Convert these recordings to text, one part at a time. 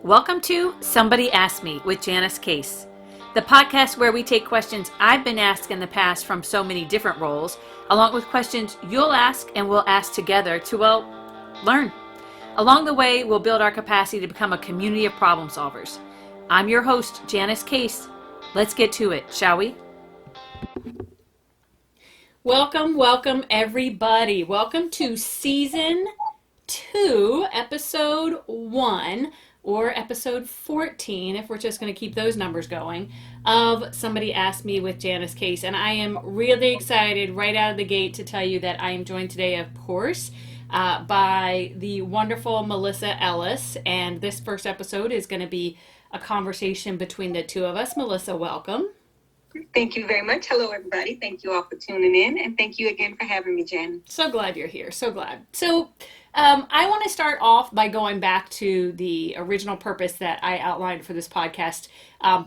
Welcome to Somebody Asked Me with Janice Case, the podcast where we take questions I've been asked in the past from so many different roles, along with questions you'll ask and we'll ask together to, learn. Along the way, we'll build our capacity to become a community of problem solvers. I'm your host, Janice Case. Let's get to it, shall we? Welcome, everybody. Welcome to Season 2, Episode 1, or Episode 14, if we're just going to keep those numbers going, of Somebody Asked Me with Janice Case. And I am really excited right out of the gate to tell you that I am joined today, of course, by the wonderful Melissa Ellis. And this first episode is going to be a conversation between the two of us. Melissa, welcome. Thank you very much. Hello, everybody. Thank you all for tuning in. And thank you again for having me, Jen. So glad you're here. So glad. So I want to start off by going back to the original purpose that I outlined for this podcast,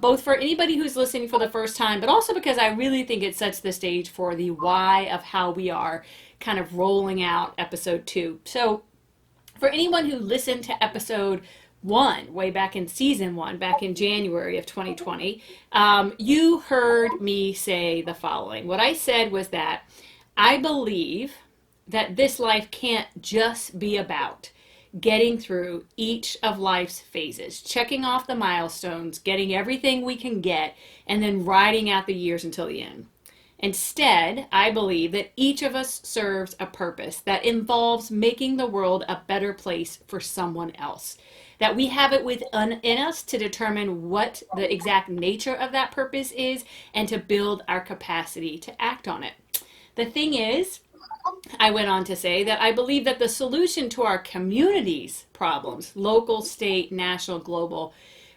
both for anybody who's listening for the first time, but also because I really think it sets the stage for the why of how we are kind of rolling out episode 2. So for anyone who listened to episode 1, way back in season 1, back in January of 2020, you heard me say the following. What I said was that I believe that this life can't just be about getting through each of life's phases, checking off the milestones, getting everything we can get, and then riding out the years until the end. Instead, I believe that each of us serves a purpose that involves making the world a better place for someone else. That we have it within us to determine what the exact nature of that purpose is and to build our capacity to act on it. The thing is, I went on to say that I believe that the solution to our community's problems, local, state, national, global,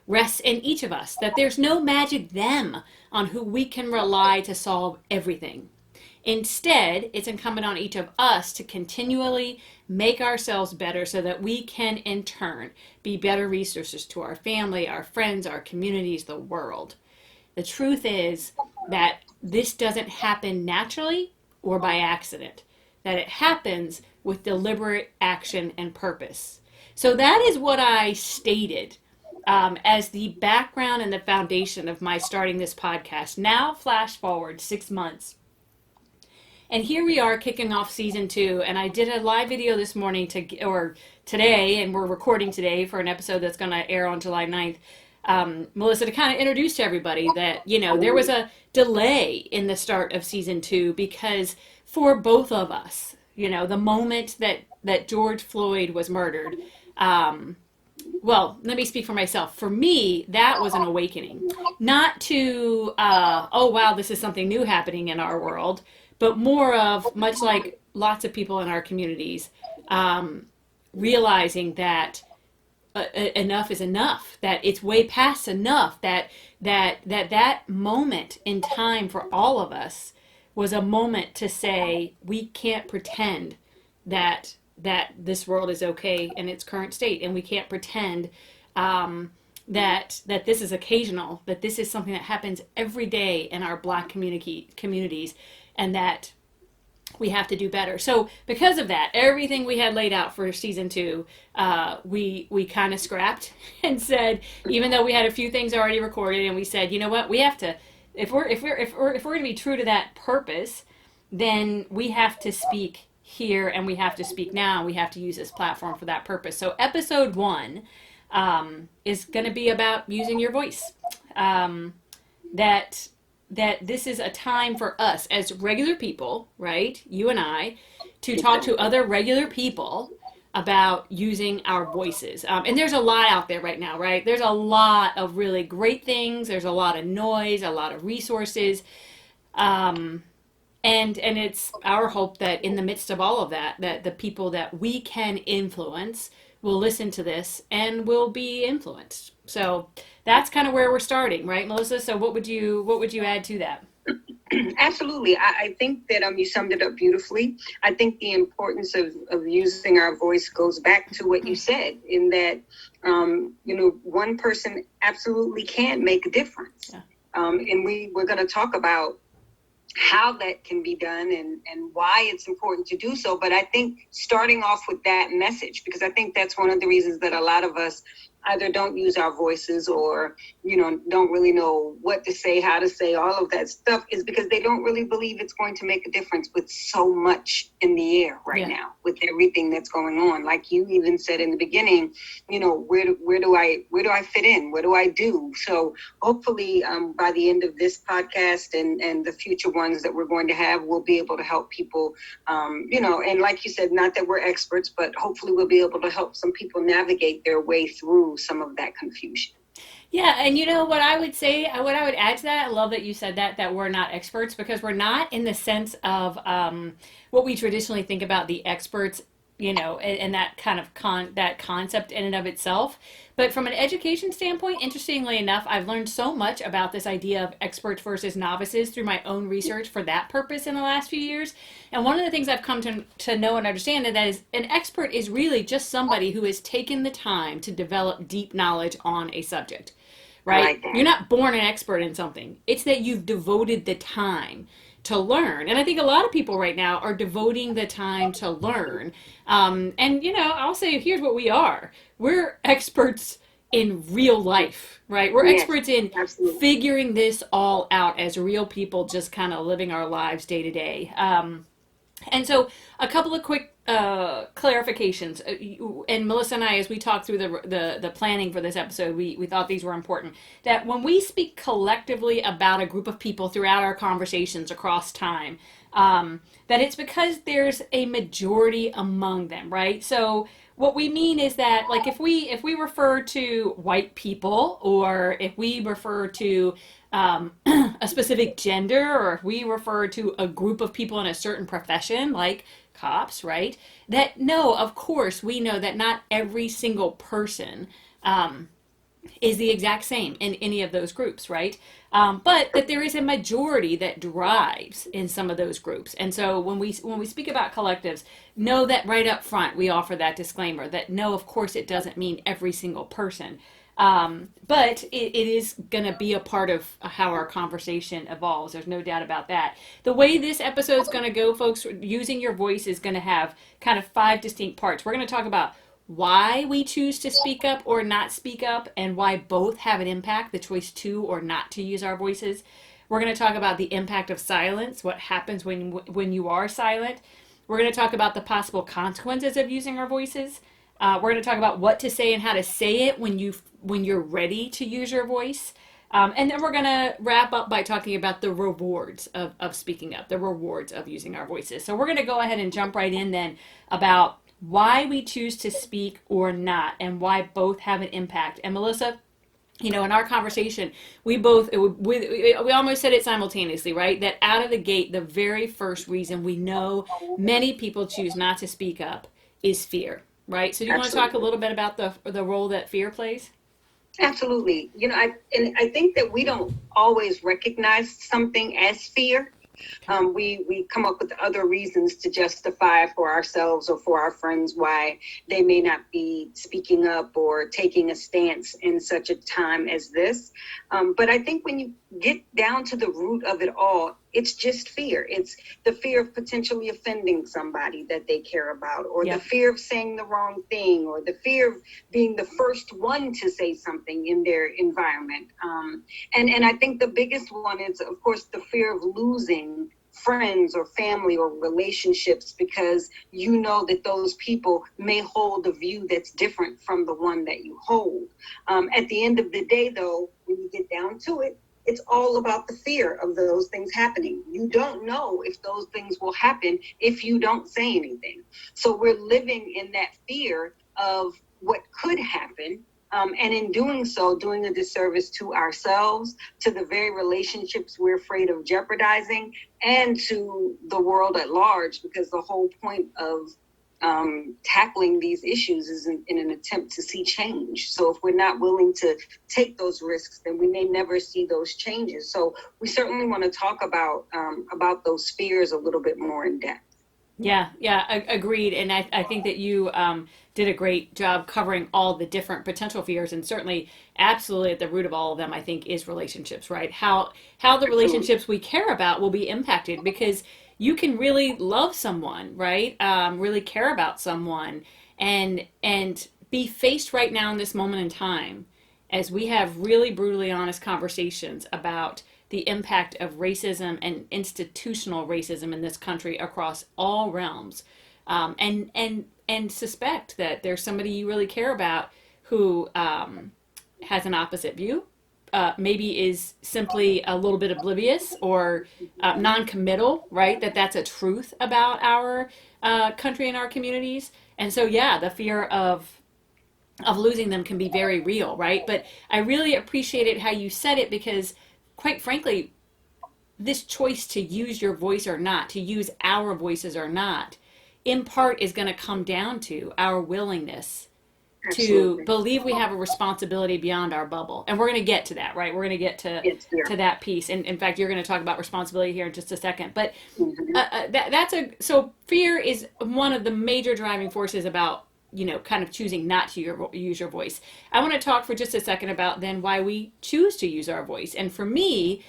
rests in each of us. That there's no magic them on who we can rely to solve everything. Instead, it's incumbent on each of us to continually make ourselves better so that we can, in turn, be better resources to our family, our friends, our communities, the world. The truth is that this doesn't happen naturally or by accident, that it happens with deliberate action and purpose. So that is what I stated as the background and the foundation of my starting this podcast. Now, flash forward 6 months. And here we are kicking off season 2, and I did a live video this morning today, and we're recording today for an episode that's going to air on July 9th. Melissa, to kind of introduce to everybody that, there was a delay in the start of season 2 because for both of us, the moment that George Floyd was murdered, well, let me speak for myself. For me, that was an awakening. Not to, oh, wow, this is something new happening in our world, but more of, much like lots of people in our communities, realizing that enough is enough, that it's way past enough, that moment in time for all of us was a moment to say, we can't pretend that this world is okay in its current state, and we can't pretend that this is occasional, that this is something that happens every day in our Black communities, and that we have to do better. So because of that, everything we had laid out for season 2, we kind of scrapped and said, even though we had a few things already recorded, and we said, you know what, we have to, if we're going to be true to that purpose, then we have to speak here, and we have to speak now. We have to use this platform for that purpose. So episode 1 is going to be about using your voice. That this is a time for us as regular people, right? You and I, to talk to other regular people about using our voices. And there's a lot out there right now, right? There's a lot of really great things. There's a lot of noise, a lot of resources. And it's our hope that in the midst of all of that, that the people that we can influence will listen to this and will be influenced. So that's kind of where we're starting, right, Melissa? So what would you add to that? Absolutely. I think that you summed it up beautifully. I think the importance of using our voice goes back to what you said, in that, one person absolutely can make a difference. Yeah. And we're going to talk about how that can be done and why it's important to do so. But I think starting off with that message, because I think that's one of the reasons that a lot of us either don't use our voices or, don't really know what to say, how to say, all of that stuff, is because they don't really believe it's going to make a difference with so much in the air right now, with everything that's going on. Like you even said in the beginning, where do I fit in? What do I do? So hopefully by the end of this podcast and the future ones that we're going to have, we'll be able to help people, and like you said, not that we're experts, but hopefully we'll be able to help some people navigate their way through some of that confusion. Yeah, and what I would say, what I would add to that, I love that you said that we're not experts, because we're not in the sense of what we traditionally think about the experts, and that kind of that concept in and of itself. But from an education standpoint, interestingly enough, I've learned so much about this idea of experts versus novices through my own research for that purpose in the last few years. And one of the things I've come to know and understand is that is an expert is really just somebody who has taken the time to develop deep knowledge on a subject. Right? You're not born an expert in something. It's that you've devoted the time to learn. And I think a lot of people right now are devoting the time to learn. And, I'll say, here's what we are. We're experts in real life, right? We're experts in figuring this all out as real people, just kind of living our lives day to day. And so a couple of quick clarifications. And Melissa and I, as we talked through the planning for this episode, we thought these were important. That when we speak collectively about a group of people throughout our conversations across time, that it's because there's a majority among them, right? So what we mean is that, like, if we refer to white people, or if we refer to a specific gender, or if we refer to a group of people in a certain profession, like cops, right? That, no, of course, we know that not every single person is the exact same in any of those groups, right? But that there is a majority that drives in some of those groups. And so when we speak about collectives, know that right up front we offer that disclaimer that no, of course, it doesn't mean every single person. But it is going to be a part of how our conversation evolves. There's no doubt about that. The way this episode is going to go, folks, using your voice is going to have kind of 5 distinct parts. We're going to talk about why we choose to speak up or not speak up, and why both have an impact, the choice to or not to use our voices. We're going to talk about the impact of silence, what happens when you are silent. We're going to talk about the possible consequences of using our voices. We're going to talk about what to say and how to say it when you're ready to use your voice. And then we're going to wrap up by talking about the rewards of speaking up, the rewards of using our voices. So we're going to go ahead and jump right in then about why we choose to speak or not, and why both have an impact. And Melissa, in our conversation, we almost said it simultaneously, right? That out of the gate, the very first reason we know many people choose not to speak up is fear, right? So do you want to talk a little bit about the role that fear plays? Absolutely. I think that we don't always recognize something as fear. We come up with other reasons to justify for ourselves or for our friends why they may not be speaking up or taking a stance in such a time as this. But I think when you get down to the root of it all, it's just fear. It's the fear of potentially offending somebody that they care about, or the fear of saying the wrong thing, or the fear of being the first one to say something in their environment. And I think the biggest one is, of course, the fear of losing friends or family or relationships, because you know that those people may hold a view that's different from the one that you hold. At the end of the day, though, when you get down to it, it's all about the fear of those things happening. You don't know if those things will happen if you don't say anything. So we're living in that fear of what could happen. And in doing so, doing a disservice to ourselves, to the very relationships we're afraid of jeopardizing, and to the world at large, because the whole point of tackling these issues is in an attempt to see change. So if we're not willing to take those risks, then we may never see those changes. So we certainly want to talk about those fears a little bit more in depth. Yeah, agreed. And I think that you did a great job covering all the different potential fears, and certainly, absolutely at the root of all of them, I think, is relationships, right? How the relationships we care about will be impacted, because you can really love someone, right? Really care about someone, and be faced right now in this moment in time as we have really brutally honest conversations about the impact of racism and institutional racism in this country across all realms, and suspect that there's somebody you really care about who has an opposite view, maybe is simply a little bit oblivious or non-committal, right? That's a truth about our country and our communities. And so, yeah, the fear of losing them can be very real, right? But I really appreciated how you said it because, quite frankly, this choice to use your voice or not, to use our voices or not, in part is going to come down to our willingness to believe we have a responsibility beyond our bubble. And we're going to get to that, right? We're going to get to that piece. And in fact, you're going to talk about responsibility here in just a second. But so fear is one of the major driving forces about, kind of choosing not to use your voice. I want to talk for just a second about then why we choose to use our voice. And for me,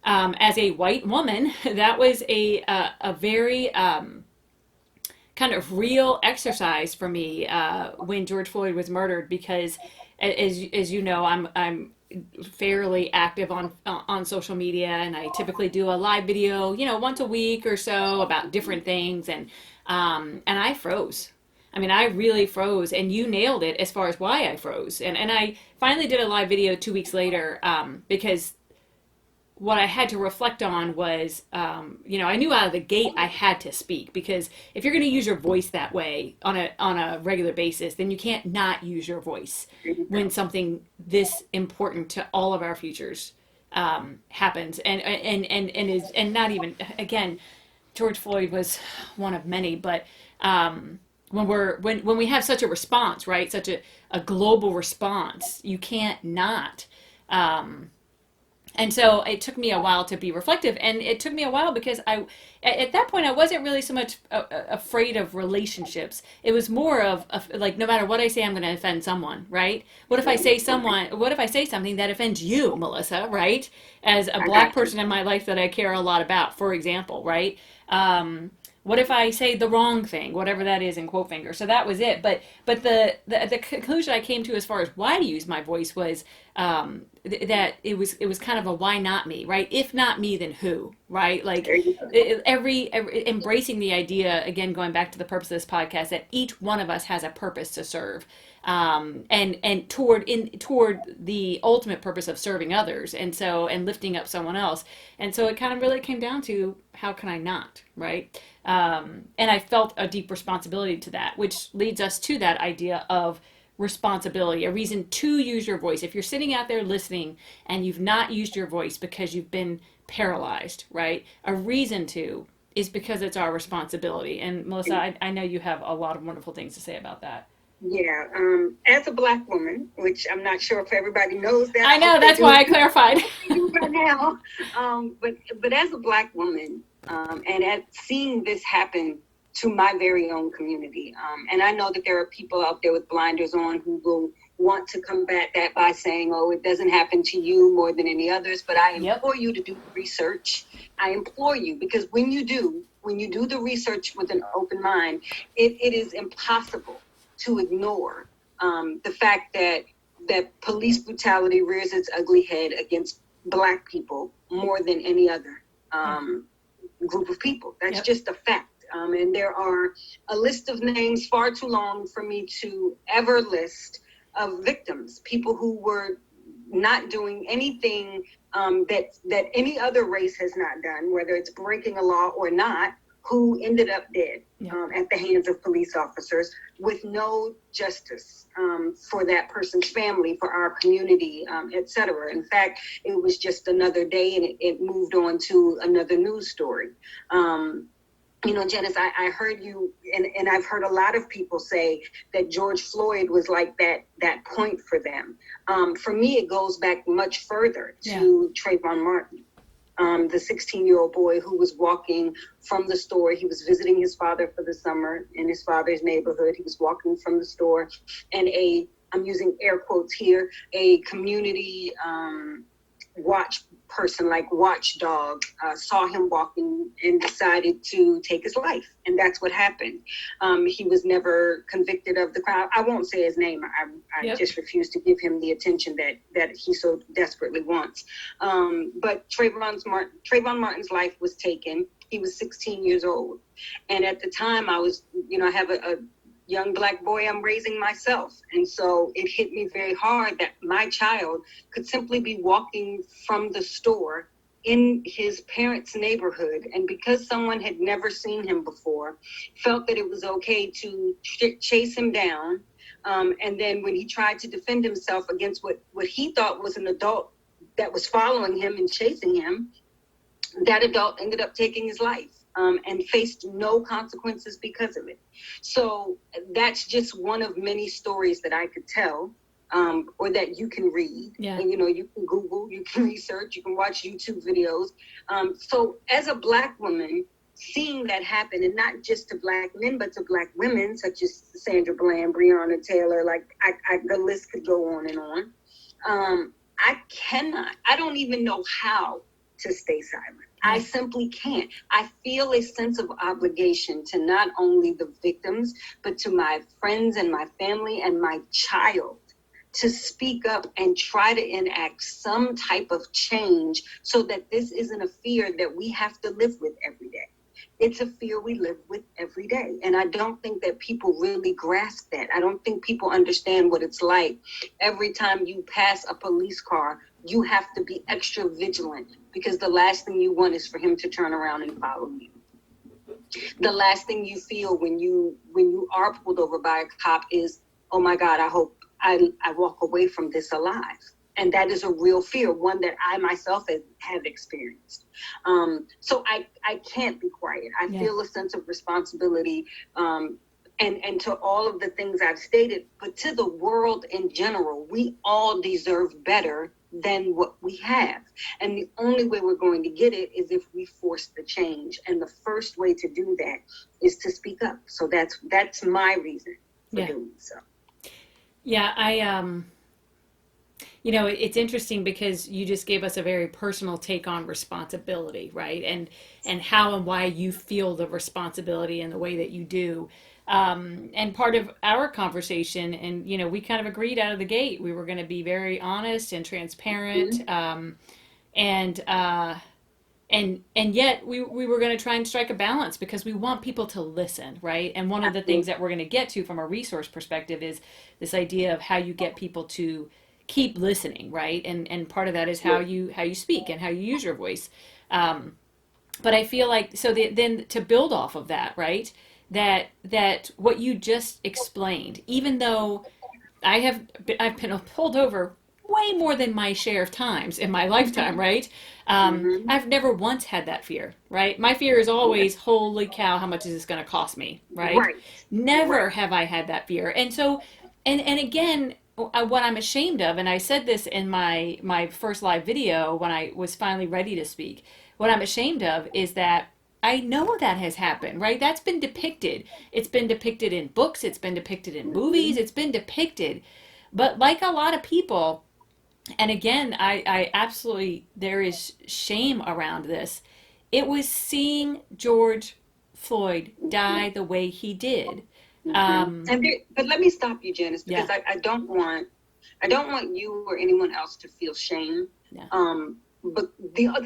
as a white woman, that was a very kind of real exercise for me when George Floyd was murdered, because as you know, I'm fairly active on social media, and I typically do a live video, once a week or so about different things, and I froze. I mean, I really froze, and you nailed it as far as why I froze. And I finally did a live video 2 weeks later because what I had to reflect on was, I knew out of the gate I had to speak, because if you're going to use your voice that way on a regular basis, then you can't not use your voice when something this important to all of our futures happens. And not even, again, George Floyd was one of many, but when we have such a response, right, such a global response, you can't not. And so it took me a while to be reflective, and it took me a while because at that point, I wasn't really so much afraid of relationships. It was more of like, no matter what I say, I'm going to offend someone, right? What if I say something that offends you, Melissa, right? As a Black person in my life that I care a lot about, for example, right? What if I say the wrong thing, whatever that is in quote finger? So that was it. But the conclusion I came to as far as why to use my voice was that it was kind of a why not me, right? If not me, then who, right? Like every embracing the idea, again, going back to the purpose of this podcast, that each one of us has a purpose to serve, and toward the ultimate purpose of serving others, and lifting up someone else. And so it kind of really came down to, how can I not, right? And I felt a deep responsibility to that, which leads us to that idea of responsibility, a reason to use your voice. If you're sitting out there listening and you've not used your voice because you've been paralyzed, right? A reason to is because it's our responsibility. And Melissa, I know you have a lot of wonderful things to say about that. Yeah, as a Black woman, which I'm not sure if everybody knows that. I know, that's why I clarified. Right now, but as a Black woman, and at seeing this happen to my very own community, and I know that there are people out there with blinders on who will want to combat that by saying, "Oh, it doesn't happen to you more than any others." But I implore you to do research. I implore you, because when you do the research with an open mind, it is impossible to ignore the fact that police brutality rears its ugly head against Black people more than any other group of people. That's just a fact. And there are a list of names far too long for me to ever list of victims, people who were not doing anything that any other race has not done, whether it's breaking a law or not, who ended up dead at the hands of police officers with no justice for that person's family, for our community, etc. In fact, it was just another day, and it moved on to another news story. Janice, I heard you, and I've heard a lot of people say that George Floyd was like that point for them. For me, it goes back much further to Trayvon Martin. The 16-year-old boy who was walking from the store. He was visiting his father for the summer in his father's neighborhood. He was walking from the store, and I'm using air quotes here, a community watch person, like watchdog, saw him walking and decided to take his life. And that's what happened. He was never convicted of the crime. I won't say his name. I just refuse to give him the attention that he so desperately wants. But Trayvon Martin's life was taken. He was 16 years old. And at the time I was, I have a young Black boy I'm raising myself. And so it hit me very hard that my child could simply be walking from the store in his parents' neighborhood. And because someone had never seen him before, felt that it was okay to chase him down. And then when he tried to defend himself against what he thought was an adult that was following him and chasing him, that adult ended up taking his life. And faced no consequences because of it. So that's just one of many stories that I could tell, or that you can read. Yeah. And, you can Google, you can research, you can watch YouTube videos. So as a Black woman, seeing that happen, and not just to Black men, but to Black women, such as Sandra Bland, Breonna Taylor, the list could go on and on. I don't even know how to stay silent. I simply can't. I feel a sense of obligation to not only the victims, but to my friends and my family and my child to speak up and try to enact some type of change so that this isn't a fear that we have to live with every day. It's a fear we live with every day. And I don't think that people really grasp that. I don't think people understand what it's like. Every time you pass a police car, you have to be extra vigilant because the last thing you want is for him to turn around and follow you. The last thing you feel when you are pulled over by a cop is, oh my God, I hope I walk away from this alive. And that is a real fear, one that I myself have experienced. So I can't be quiet. I feel a sense of responsibility, and to all of the things I've stated, but to the world in general, we all deserve better than what we have. And the only way we're going to get it is if we force the change. And the first way to do that is to speak up. So that's my reason for doing so. Yeah, it's interesting because you just gave us a very personal take on responsibility, right? And how and why you feel the responsibility in the way that you do. And part of our conversation, and we kind of agreed out of the gate, we were going to be very honest and transparent, and yet we were going to try and strike a balance because we want people to listen, right? And one of the things that we're going to get to from a resource perspective is this idea of how you get people to keep listening, right? And part of that is how you speak and how you use your voice. But I feel like then to build off of that, right? That what you just explained, even though I've been pulled over way more than my share of times in my lifetime, right? I've never once had that fear, right? My fear is always, holy cow, how much is this going to cost me, right? Never have I had that fear. And so, and again, what I'm ashamed of, and I said this in my first live video when I was finally ready to speak, what I'm ashamed of is that I know that has happened, right? That's been depicted. It's been depicted in books. It's been depicted in movies. It's been depicted. But like a lot of people, and again, I absolutely, there is shame around this. It was seeing George Floyd die the way he did. But let me stop you, Janice, because I don't want you or anyone else to feel shame. But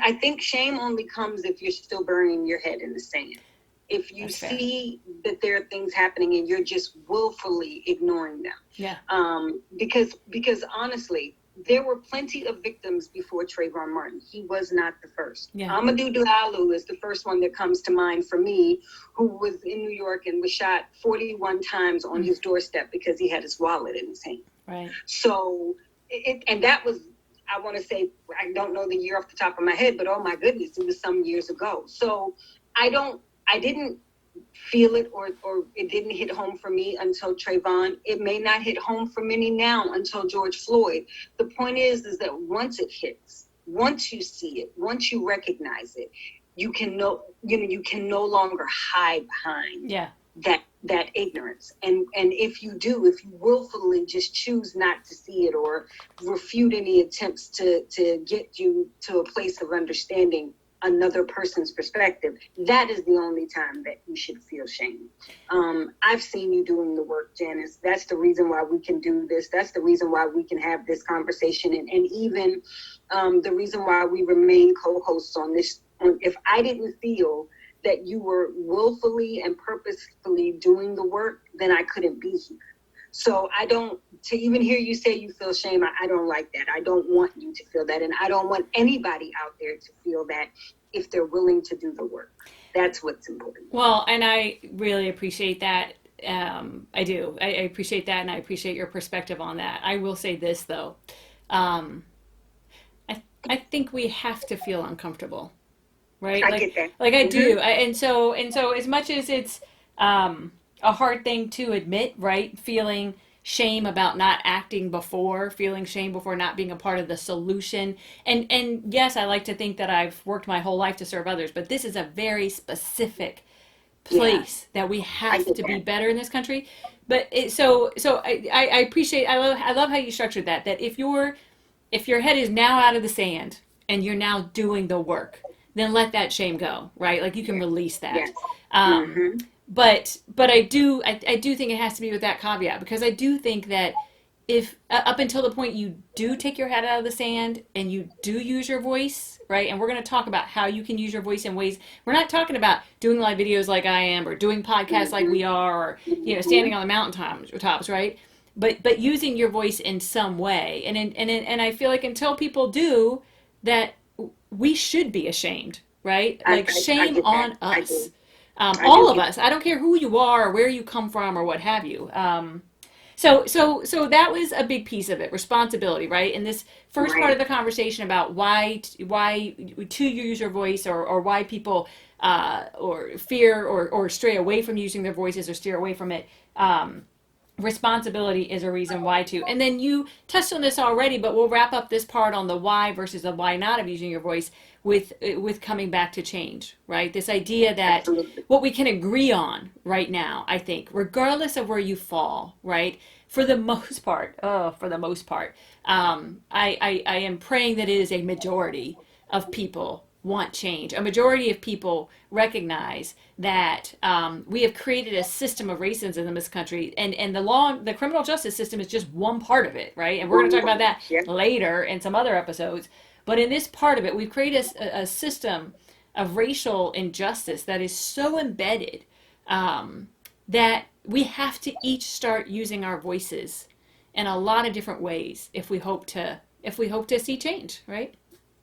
I think shame only comes if you're still burying your head in the sand. If you see that there are things happening and you're just willfully ignoring them. Because honestly, there were plenty of victims before Trayvon Martin. He was not the first. Amadou Diallo is the first one that comes to mind for me, who was in New York and was shot 41 times on his doorstep because he had his wallet in his hand. Right. So, and that was, I want to say, I don't know the year off the top of my head, but oh my goodness, it was some years ago. So I didn't feel it or it didn't hit home for me until Trayvon. It may not hit home for many now until George Floyd. The point is that once it hits, once you see it, once you recognize it, you can no longer hide behind that that ignorance. And if you willfully just choose not to see it or refute any attempts to get you to a place of understanding another person's perspective, that is the only time that you should feel shame. I've seen you doing the work, Janice. That's the reason why we can do this. That's the reason why we can have this conversation. And even the reason why we remain co-hosts on this. If I didn't feel that you were willfully and purposefully doing the work, then I couldn't be here. So to even hear you say you feel shame, I don't like that. I don't want you to feel that. And I don't want anybody out there to feel that if they're willing to do the work. That's what's important. Well, and I really appreciate that. I do. I appreciate that, and I appreciate your perspective on that. I will say this, though. I think we have to feel uncomfortable, right? I get that. Like I do. And so as much as it's a hard thing to admit, right? Feeling shame about not acting before, feeling shame before not being a part of the solution. And yes, I like to think that I've worked my whole life to serve others, but this is a very specific place that we have to be better in this country. But I appreciate, I love how you structured that if your head is now out of the sand and you're now doing the work, then let that shame go, right? Like you can release that. Yes. But I do think it has to be with that caveat, because I do think that if up until the point you do take your head out of the sand and you do use your voice, right? And we're going to talk about how you can use your voice in ways. We're not talking about doing live videos like I am, or doing podcasts like we are, or standing on the mountaintops, right? But using your voice in some way, and I feel like until people do that, we should be ashamed, right? Like shame on us. All of us. I don't care who you are, or where you come from, or what have you. So that was a big piece of it, responsibility, right? In this first part of the conversation about why to use your voice, or why people or fear or stray away from using their voices or steer away from it. Responsibility is a reason why to. And then you touched on this already, but we'll wrap up this part on the why versus the why not of using your voice with coming back to change, right? This idea that what we can agree on right now, I think, regardless of where you fall, right? For the most part, I am praying that it is a majority of people want change. A majority of people recognize that we have created a system of racism in this country, and the criminal justice system is just one part of it, right? And we're going to talk about that later in some other episodes. But in this part of it, we've created a system of racial injustice that is so embedded that we have to each start using our voices in a lot of different ways if we hope to see change, right?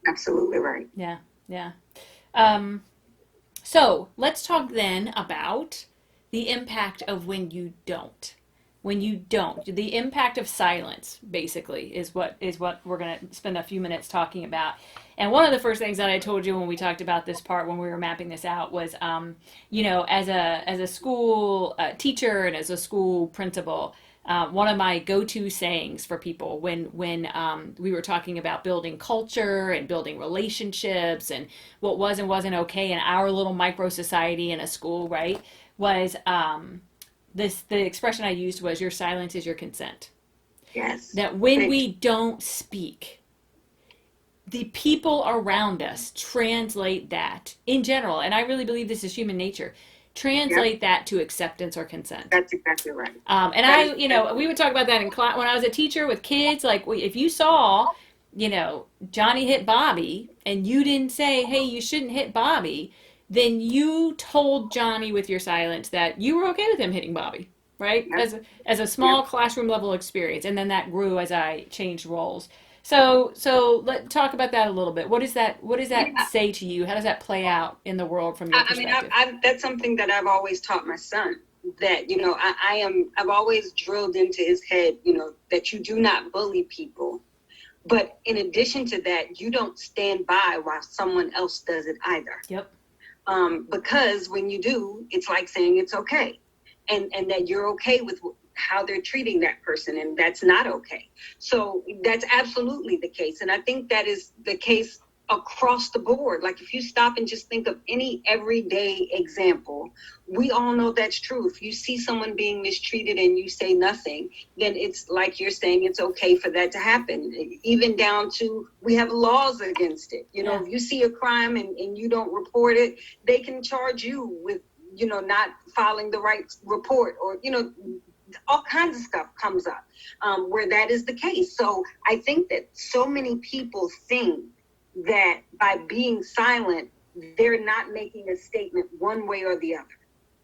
Absolutely right. Yeah. So let's talk then about the impact of when you don't. The impact of silence, basically, is what we're going to spend a few minutes talking about. And one of the first things that I told you when we talked about this part, when we were mapping this out, was, as a school teacher and as a school principal, one of my go-to sayings for people when we were talking about building culture and building relationships and what was and wasn't okay in our little micro society in a school, right, was the expression I used was, your silence is your consent. Yes. That when we don't speak, the people around us translate that in general, and I really believe this is human nature, translate that to acceptance or consent. That's exactly right. And we would talk about that in class when I was a teacher with kids. Like, if you saw, Johnny hit Bobby, and you didn't say, hey, you shouldn't hit Bobby, then you told Johnny with your silence that you were okay with him hitting Bobby, right? Yep. As a small classroom level experience. And then that grew as I changed roles. So let's talk about that a little bit. What does that say to you? How does that play out in the world from your perspective? That's something that I've always taught my son, that, I've always drilled into his head, that you do not bully people. But in addition to that, you don't stand by while someone else does it either. Yep. Because when you do, it's like saying it's okay, and that you're okay with how they're treating that person, and that's not okay. So that's absolutely the case. And I think that is the case across the board. Like if you stop and just think of any everyday example, we all know that's true. If you see someone being mistreated and you say nothing, then it's like you're saying it's okay for that to happen. Even down to, we have laws against it. You know, if you see a crime and you don't report it, they can charge you with, you know, not filing the right report, or, you know, all kinds of stuff comes up where that is the case. So I think that so many people think that by being silent, they're not making a statement one way or the other.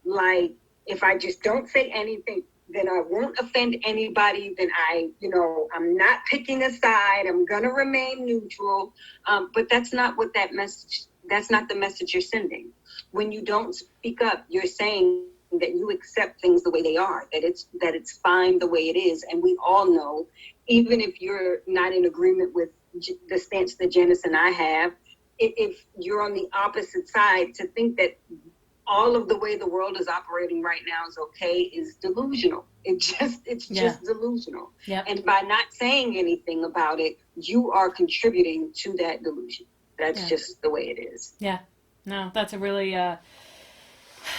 Like, if I just don't say anything, then I won't offend anybody, then I'm not picking a side, I'm going to remain neutral. But that's not what that's not the message you're sending. When you don't speak up, you're saying that you accept things the way they are, that it's fine the way it is. And we all know, even if you're not in agreement with the stance that Janice and I have, if you're on the opposite side, to think that all of the way the world is operating right now is okay is delusional. It's just delusional. Yep. And by not saying anything about it, you are contributing to that delusion. That's just the way it is. Yeah. No, that's a really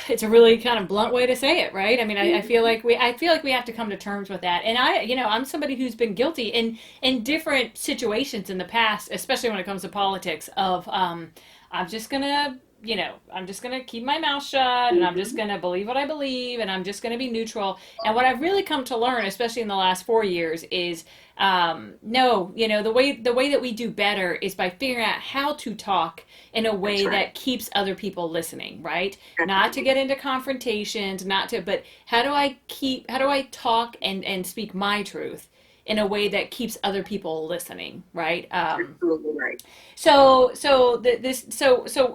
it's a really kind of blunt way to say it, right? I mean, I feel like we have to come to terms with that. And I'm somebody who's been guilty in different situations in the past, especially when it comes to politics, of I'm just gonna keep my mouth shut, and I'm just gonna believe what I believe, and I'm just gonna be neutral. And what I've really come to learn, especially in the last 4 years, is no, the way that we do better is by figuring out how to talk in a way that keeps other people listening, right? Not to get into confrontations, but how do I talk and speak my truth in a way that keeps other people listening, right? Absolutely right. So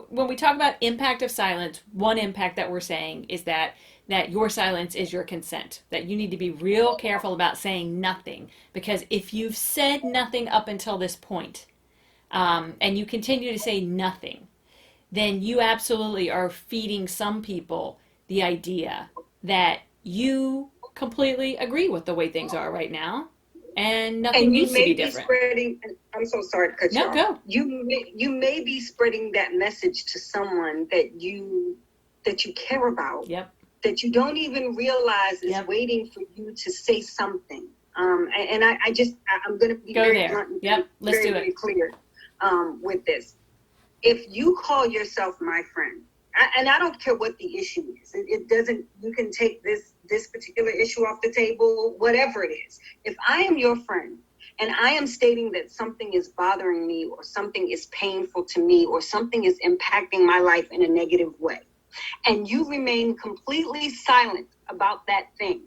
when we talk about impact of silence, one impact that we're saying is that your silence is your consent, that you need to be real careful about saying nothing, because if you've said nothing up until this point, and you continue to say nothing, then you absolutely are feeding some people the idea that you completely agree with the way things are right now, and nothing needs to be different. I'm so sorry to cut you off. No, go. You may be spreading that message to someone that you care about. Yep. That you don't even realize is waiting for you to say something. I'm going to be very blunt and very clear with this. If you call yourself my friend, and I don't care what the issue is, it doesn't, you can take this particular issue off the table, whatever it is. If I am your friend and I am stating that something is bothering me, or something is painful to me, or something is impacting my life in a negative way, and you remain completely silent about that thing,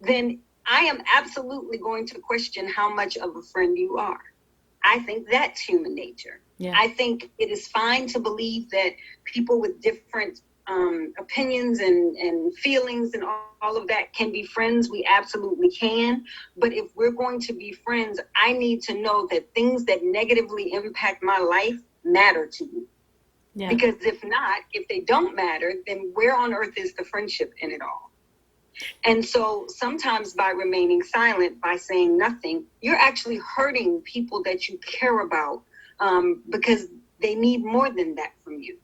then I am absolutely going to question how much of a friend you are. I think that's human nature. Yeah. I think it is fine to believe that people with different opinions and feelings and all of that can be friends. We absolutely can. But if we're going to be friends, I need to know that things that negatively impact my life matter to you. Yeah. Because if they don't matter, then where on earth is the friendship in it all? And so sometimes by remaining silent, by saying nothing, you're actually hurting people that you care about, because they need more than that from you.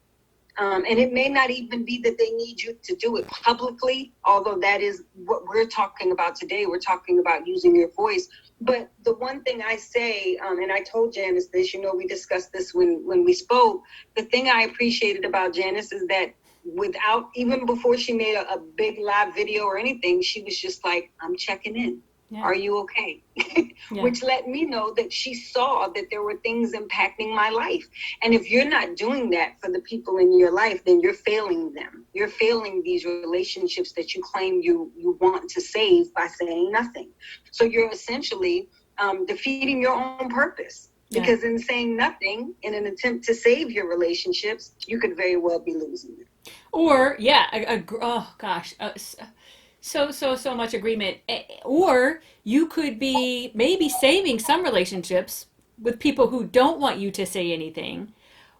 And it may not even be that they need you to do it publicly, although that is what we're talking about today. We're talking about using your voice. But the one thing I say, and I told Janice this, we discussed this when we spoke, the thing I appreciated about Janice is that without, even before she made a big live video or anything, she was just like, I'm checking in. Yeah. Are you okay? Yeah. Which let me know that she saw that there were things impacting my life. And if you're not doing that for the people in your life, then you're failing them. You're failing these relationships that you claim you want to save by saying nothing. So you're essentially defeating your own purpose. Yeah. Because in saying nothing, in an attempt to save your relationships, you could very well be losing them. Or, so much agreement. Or you could be maybe saving some relationships with people who don't want you to say anything,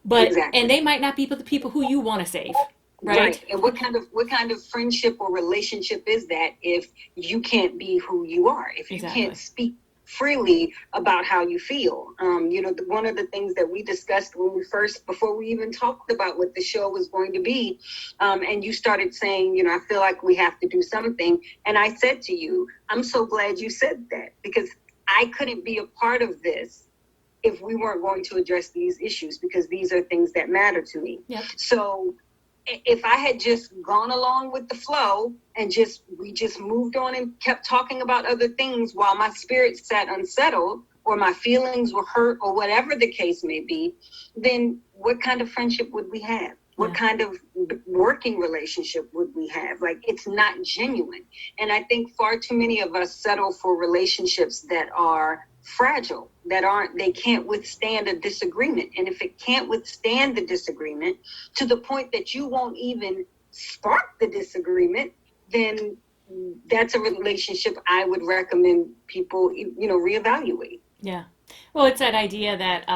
but exactly. And they might not be the people who you want to save. Right. And what kind of friendship or relationship is that if you can't be who you are? If you can't speak freely about how you feel. One of the things that we discussed before we even talked about what the show was going to be, and you started saying, I feel like we have to do something. And I said to you, I'm so glad you said that, because I couldn't be a part of this if we weren't going to address these issues, because these are things that matter to me. Yep. So if I had just gone along with the flow and we just moved on and kept talking about other things while my spirit sat unsettled, or my feelings were hurt, or whatever the case may be, then what kind of friendship would we have? What kind of working relationship would we have? Like, it's not genuine. And I think far too many of us settle for relationships that are fragile, they can't withstand a disagreement. And if it can't withstand the disagreement to the point that you won't even spark the disagreement, then that's a relationship I would recommend people, reevaluate. Yeah. Well, it's that idea that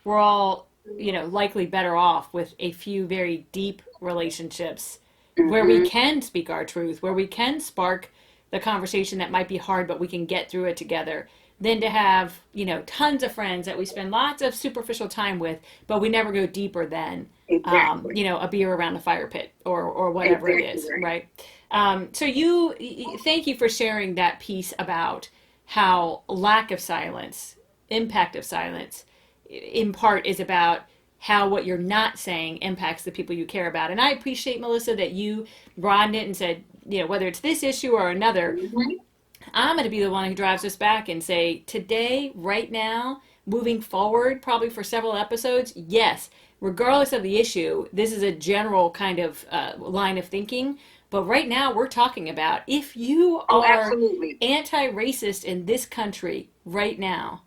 we're all, likely better off with a few very deep relationships where we can speak our truth, where we can spark the conversation that might be hard, but we can get through it together, than to have, tons of friends that we spend lots of superficial time with, but we never go deeper than, a beer around the fire pit or whatever it is, right? So thank you for sharing that piece about how lack of silence, impact of silence, in part is about how what you're not saying impacts the people you care about. And I appreciate, Melissa, that you broadened it and said, whether it's this issue or another, I'm going to be the one who drives us back and say, today, right now, moving forward, probably for several episodes, yes, regardless of the issue, this is a general kind of line of thinking. But right now, we're talking about if you are anti-racist in this country right now,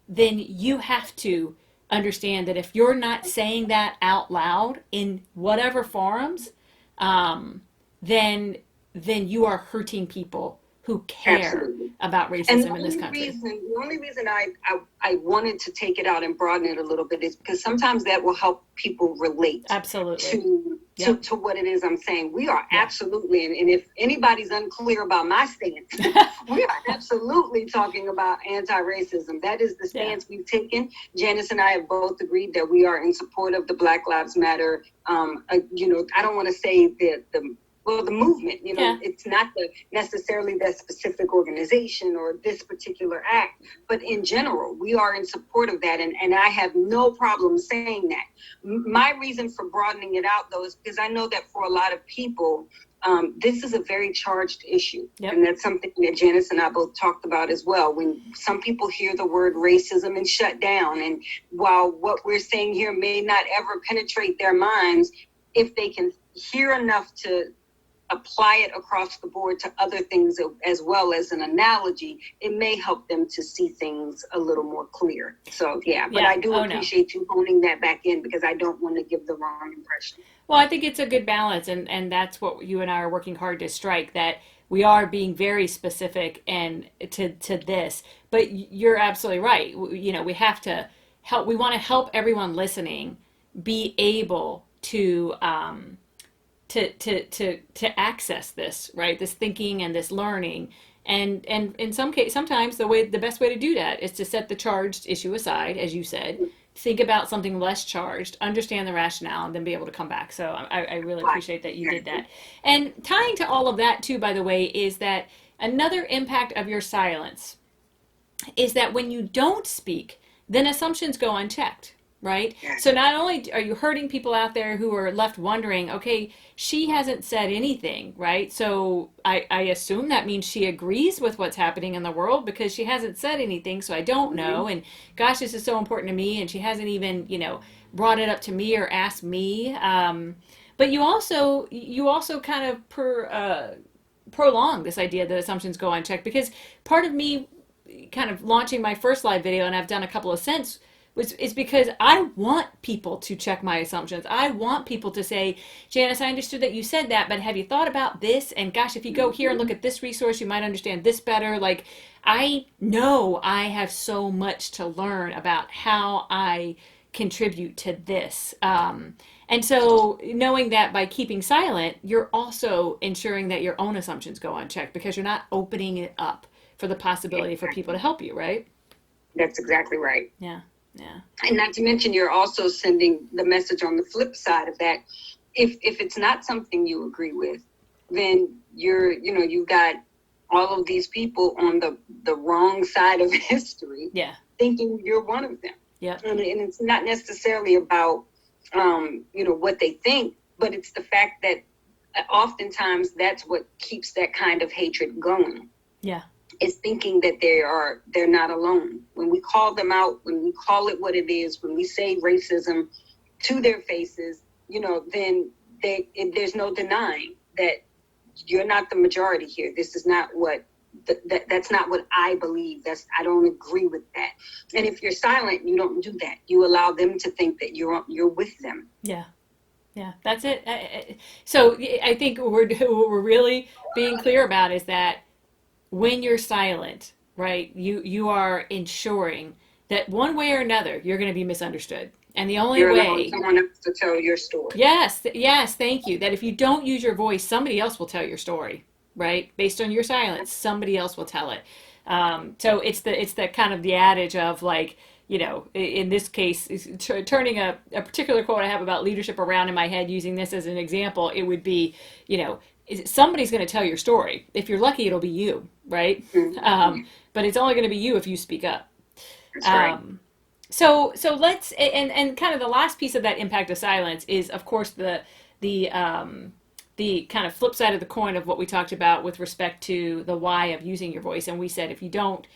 then you have to understand that if you're not saying that out loud in whatever forums, then you are hurting people who care about racism in this country. The only reason I wanted to take it out and broaden it a little bit is because sometimes that will help people relate to what it is I'm saying. We are absolutely, and if anybody's unclear about my stance, we are absolutely talking about anti-racism. That is the stance we've taken. Janice and I have both agreed that we are in support of the Black Lives Matter. I don't want to say the movement, it's not necessarily that specific organization or this particular act, but in general, we are in support of that. And I have no problem saying that. My reason for broadening it out, though, is because I know that for a lot of people, this is a very charged issue. Yep. And that's something that Janice and I both talked about as well. When some people hear the word racism and shut down, and while what we're saying here may not ever penetrate their minds, if they can hear enough to apply it across the board to other things as well as an analogy, it may help them to see things a little more clear. So, but I do appreciate you honing that back in, because I don't want to give the wrong impression. Well, I think it's a good balance, and that's what you and I are working hard to strike, that we are being very specific and to this. But you're absolutely right. We have to help. We want to help everyone listening be able to access this, right? This thinking and this learning. And in some case, sometimes the best way to do that is to set the charged issue aside, as you said, think about something less charged, understand the rationale, and then be able to come back. So I really appreciate that you did that. And tying to all of that too, by the way, is that another impact of your silence is that when you don't speak, then assumptions go unchecked. Right? So not only are you hurting people out there who are left wondering, okay, she hasn't said anything, right? So I assume that means she agrees with what's happening in the world, because she hasn't said anything, so I don't know. And gosh, this is so important to me, and she hasn't even, brought it up to me or asked me. But you also kind of prolong this idea that assumptions go unchecked, because part of me kind of launching my first live video, and I've done a couple of since, is because I want people to check my assumptions. I want people to say, Janice, I understood that you said that, but have you thought about this? And gosh, if you go here and look at this resource, you might understand this better. Like, I know I have so much to learn about how I contribute to this. And so knowing that by keeping silent, you're also ensuring that your own assumptions go unchecked, because you're not opening it up for the possibility for people to help you, right? That's exactly right. Yeah. Yeah. And not to mention, you're also sending the message on the flip side of that. If it's not something you agree with, then you've got all of these people on the wrong side of history, Yeah. thinking you're one of them. Yeah. And it's not necessarily about what they think, but it's the fact that oftentimes that's what keeps that kind of hatred going. Yeah. Is thinking that they're not alone. When we call them out, when we call it what it is, when we say racism to their faces, then there's no denying that you're not the majority here. This is not what that's not what I believe. I don't agree with that. And if you're silent, you don't do that. You allow them to think that you're with them. Yeah. Yeah, that's it. So I think what we're really being clear about is that when you're silent, right, you are ensuring that one way or another you're going to be misunderstood. And the only You're way, allowing someone else to tell your story. yes, thank you. That if you don't use your voice, somebody else will tell your story, right? Based on your silence, somebody else will tell it. So it's the kind of the adage of like, in this case, turning a particular quote I have about leadership around in my head, using this as an example, it would be, somebody's going to tell your story. If you're lucky, it'll be you, right? Mm-hmm. But it's only going to be you if you speak up. That's right. So let's and kind of the last piece of that impact of silence is, of course, the kind of flip side of the coin of what we talked about with respect to the why of using your voice. And we said if you don't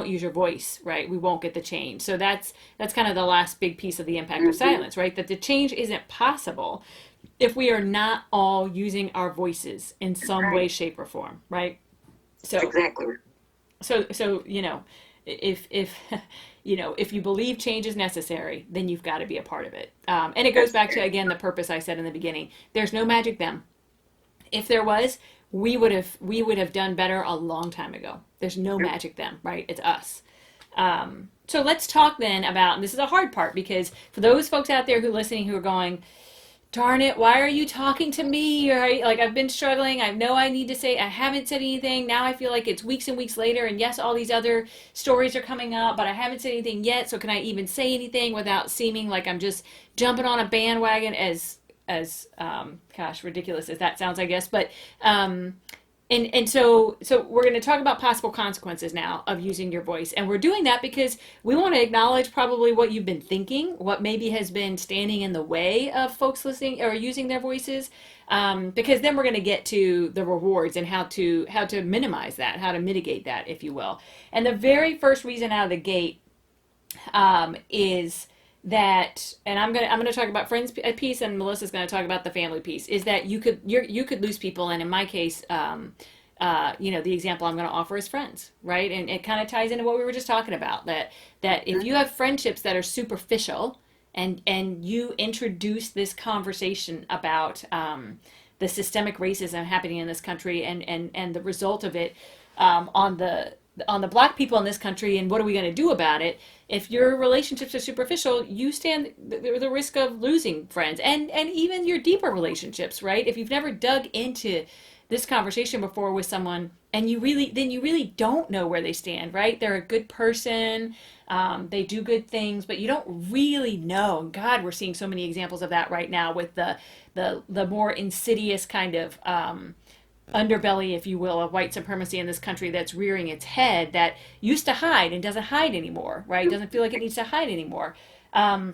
use your voice, right, we won't get the change. So that's kind of the last big piece of the impact of silence, right? That the change isn't possible if we are not all using our voices in some way, shape, or form, right? So exactly. So if if you believe change is necessary, then you've got to be a part of it. And it goes back to, again, the purpose I said in the beginning. There's no magic them. If there was, we would have done better a long time ago. There's no magic them, right? It's us. So let's talk then about, and this is a hard part, because for those folks out there who are listening who are going, darn it, why are you talking to me? Right? Like, I've been struggling. I know I need to say, I haven't said anything. Now I feel like it's weeks and weeks later. And yes, all these other stories are coming up, but I haven't said anything yet. So can I even say anything without seeming like I'm just jumping on a bandwagon as gosh, ridiculous as that sounds, I guess. But, and so we're going to talk about possible consequences now of using your voice. And we're doing that because we want to acknowledge probably what you've been thinking, what maybe has been standing in the way of folks listening or using their voices. Because then we're going to get to the rewards and how to minimize that, how to mitigate that, if you will. And the very first reason out of the gate is that, and I'm gonna talk about friends piece, and Melissa's gonna talk about the family piece. Is that you could lose people, and in my case, the example I'm gonna offer is friends, right? And it kind of ties into what we were just talking about. That if you have friendships that are superficial, and you introduce this conversation about the systemic racism happening in this country, and the result of it on the black people in this country, and what are we going to do about it? If your relationships are superficial, you stand the risk of losing friends, and even your deeper relationships, right? If you've never dug into this conversation before with someone, and you really don't know where they stand, right? They're a good person, they do good things, but you don't really know. And God, we're seeing so many examples of that right now with the more insidious kind of underbelly, if you will, of white supremacy in this country that's rearing its head, that used to hide and doesn't hide anymore, right? Doesn't feel like it needs to hide anymore. And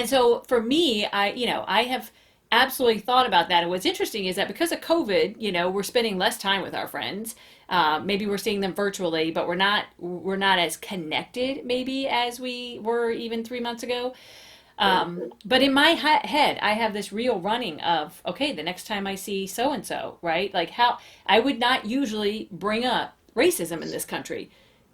so for me, I have absolutely thought about that. And what's interesting is that because of COVID, we're spending less time with our friends. Maybe we're seeing them virtually, but we're not as connected maybe as we were even 3 months ago. But in my head, I have this real running of, okay, the next time I see so-and-so, right? Like, how I would not usually bring up racism in this country,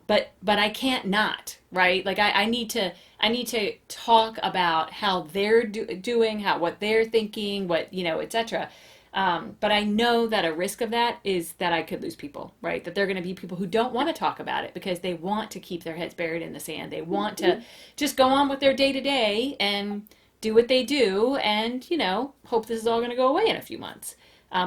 but I can't not, right? Like, I need to talk about how they're doing, what they're thinking, etc. But I know that a risk of that is that I could lose people, right? That there are going to be people who don't want to talk about it because they want to keep their heads buried in the sand. They want to just go on with their day to day and do what they do, and hope this is all going to go away in a few months,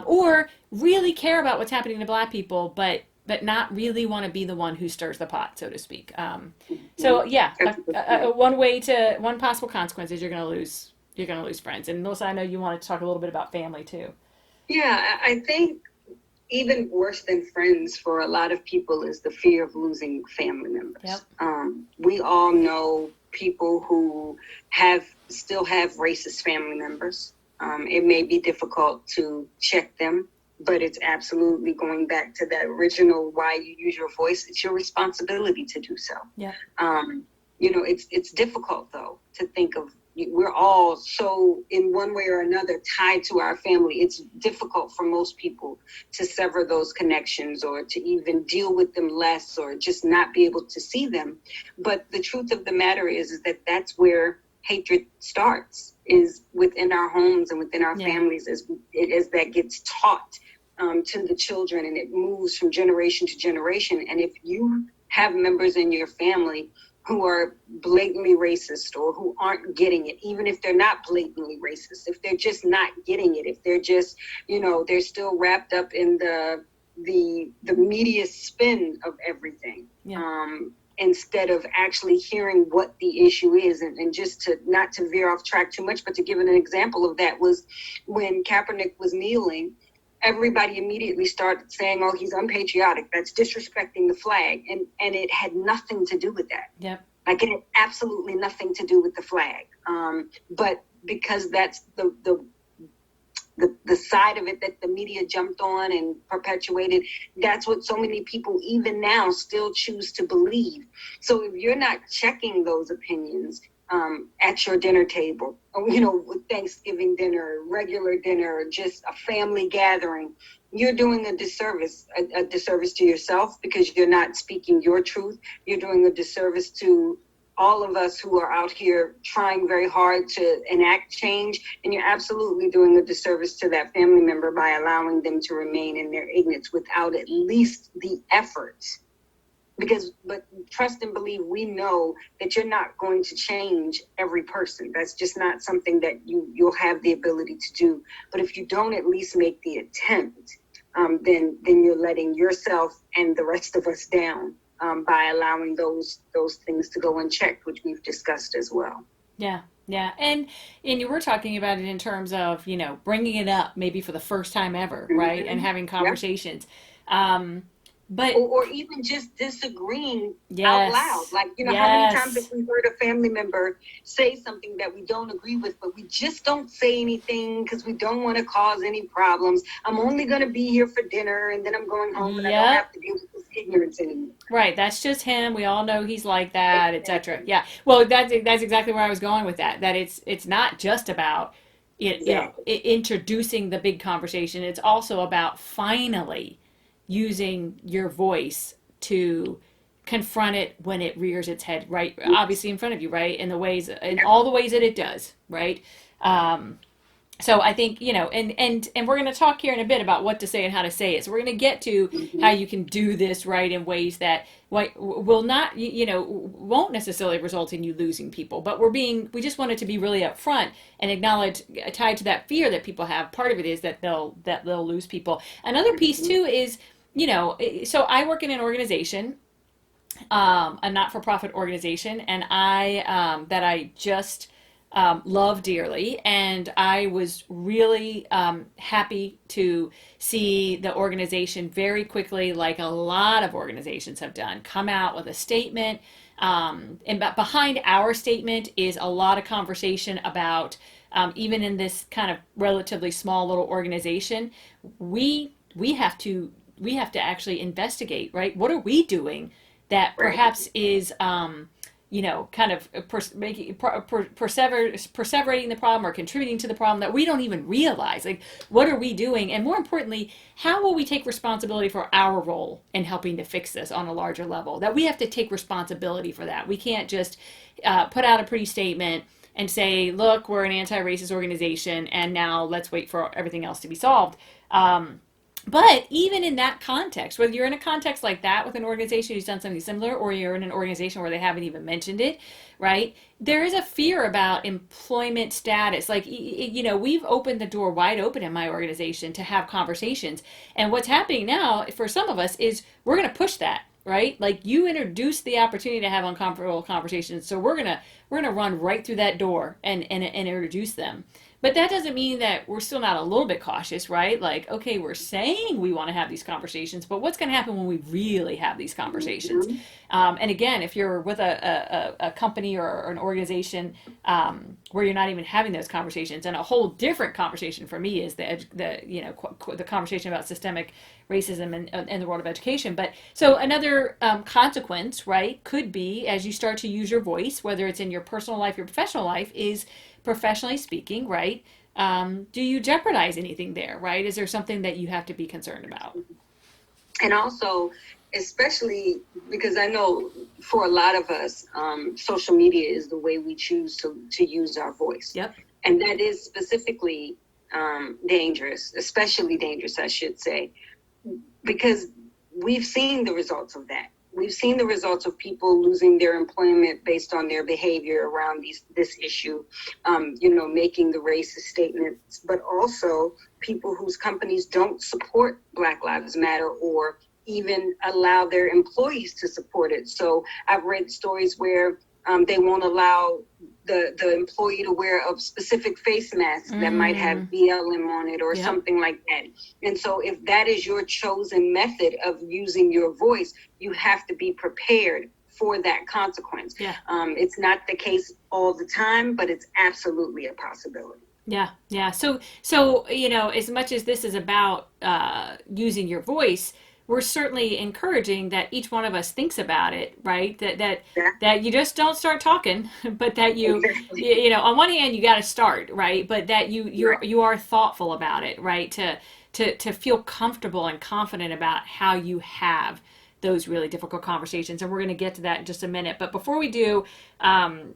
or really care about what's happening to Black people, but but not really want to be the one who stirs the pot, so to speak. So Mhm. yeah, That's a good point. one possible consequence is you're going to lose friends. And Melissa, I know you wanted to talk a little bit about family too. Yeah, I think even worse than friends for a lot of people is the fear of losing family Yep. members. We all know people who still have racist family members. It may be difficult to check them, but it's absolutely going back to that original why you use your voice. It's your responsibility to do so. Yeah. It's difficult though to think of. We're all so in one way or another tied to our family. It's difficult for most people to sever those connections or to even deal with them less or just not be able to see them. But the truth of the matter is that that's where hatred starts, is within our homes and within our families as that gets taught to the children, and it moves from generation to generation. And if you have members in your family who are blatantly racist or who aren't getting it, even if they're not blatantly racist, if they're just not getting it, if they're just, they're still wrapped up in the media spin of everything, instead of actually hearing what the issue is. And just to not to veer off track too much, but to give an example of that was when Kaepernick was kneeling, everybody immediately started saying, oh, he's unpatriotic. That's disrespecting the flag. And it had nothing to do with that. Yep. Like, it had absolutely nothing to do with the flag. But because that's the side of it that the media jumped on and perpetuated, that's what so many people even now still choose to believe. So if you're not checking those opinions at your dinner table, with Thanksgiving dinner, regular dinner, just a family gathering, you're doing a disservice to yourself because you're not speaking your truth. You're doing a disservice to all of us who are out here trying very hard to enact change. And you're absolutely doing a disservice to that family member by allowing them to remain in their ignorance without at least the effort. But trust and believe, we know that you're not going to change every person. That's just not something that you'll have the ability to do. But if you don't at least make the attempt, then you're letting yourself and the rest of us down by allowing those things to go unchecked, which we've discussed as well. Yeah. Yeah. And you were talking about it in terms of, bringing it up maybe for the first time ever, right? And having conversations. But or even just disagreeing out loud. yes, Like, how many times have yes, we heard a family member say something that we don't agree with, but we just don't say anything because we don't want to cause any problems. I'm only going to be here for dinner, and then I'm going home, and I don't yep. have to deal with this ignorance anymore. Right, that's just him. We all know he's like that, etc. Yeah. Well, that's exactly where I was going with that. That it's not just about Exactly. introducing the big conversation. It's also about finally using your voice to confront it when it rears its head right obviously in front of you, right, in all the ways that it does, right. So I think, and we're going to talk here in a bit about what to say and how to say it. So we're going to get to how you can do this right in ways that will not, won't necessarily result in you losing people. But we just wanted to be really upfront and acknowledge, tied to that fear that people have. Part of it is that they'll lose people. Another piece too is, so I work in an organization, a not-for-profit organization, and that I just love dearly. And I was really happy to see the organization very quickly, like a lot of organizations have done, come out with a statement. And behind our statement is a lot of conversation about, even in this kind of relatively small little organization, we have to actually investigate, right? What are we doing that perhaps is kind of perseverating the problem or contributing to the problem that we don't even realize? Like, what are we doing? And more importantly, how will we take responsibility for our role in helping to fix this on a larger level? That we have to take responsibility for that. We can't just put out a pretty statement and say, look, we're an anti-racist organization, and now let's wait for everything else to be solved. But even in that context, whether you're in a context like that with an organization who's done something similar, or you're in an organization where they haven't even mentioned it, right? There is a fear about employment status. Like, we've opened the door wide open in my organization to have conversations. And what's happening now for some of us is we're going to push that, right? Like, you introduce the opportunity to have uncomfortable conversations. So we're gonna run right through that door and introduce them. But that doesn't mean that we're still not a little bit cautious, right? Like, okay, we're saying we want to have these conversations, but what's going to happen when we really have these conversations? Mm-hmm. And again, if you're with a company or an organization where you're not even having those conversations, and a whole different conversation for me is the conversation about systemic racism in the world of education. But so another consequence, right, could be as you start to use your voice, whether it's in your personal life, your professional life, is professionally speaking, right? Do you jeopardize anything there, right? Is there something that you have to be concerned about? And also, especially because I know for a lot of us, social media is the way we choose to use our voice. Yep. And that is specifically dangerous, especially dangerous, I should say, because we've seen the results of that. We've seen the results of people losing their employment based on their behavior around this issue, making the racist statements, but also people whose companies don't support Black Lives Matter or even allow their employees to support it. So I've read stories where they won't allow the employee to wear a specific face mask that might have BLM on it or something like that. And so if that is your chosen method of using your voice, you have to be prepared for that consequence. Yeah. It's not the case all the time, but it's absolutely a possibility. Yeah. So as much as this is about using your voice, we're certainly encouraging that each one of us thinks about it, right? That you just don't start talking, but that you on one hand you got to start, right? But that you are thoughtful about it, right? To feel comfortable and confident about how you have those really difficult conversations. And we're going to get to that in just a minute. But before we do,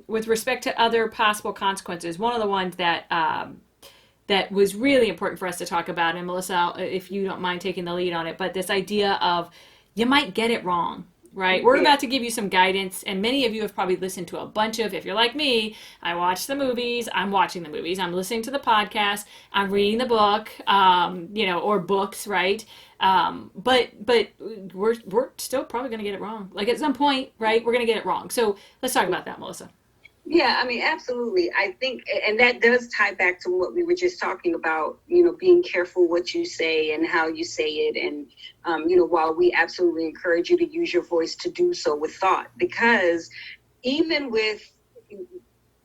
with respect to other possible consequences, one of the ones that was really important for us to talk about, and Melissa, if you don't mind taking the lead on it, but this idea of you might get it wrong, right? We're about to give you some guidance, and many of you have probably listened to a bunch of, if you're like me, I watch the movies, I'm watching the movies, I'm listening to the podcast, I'm reading the book, or books, right? But we're still probably going to get it wrong. Like at some point, right, we're going to get it wrong. So let's talk about that, Melissa. Yeah, I mean, absolutely. I think, and that does tie back to what we were just talking about, being careful what you say and how you say it. And, while we absolutely encourage you to use your voice, to do so with thought, because even with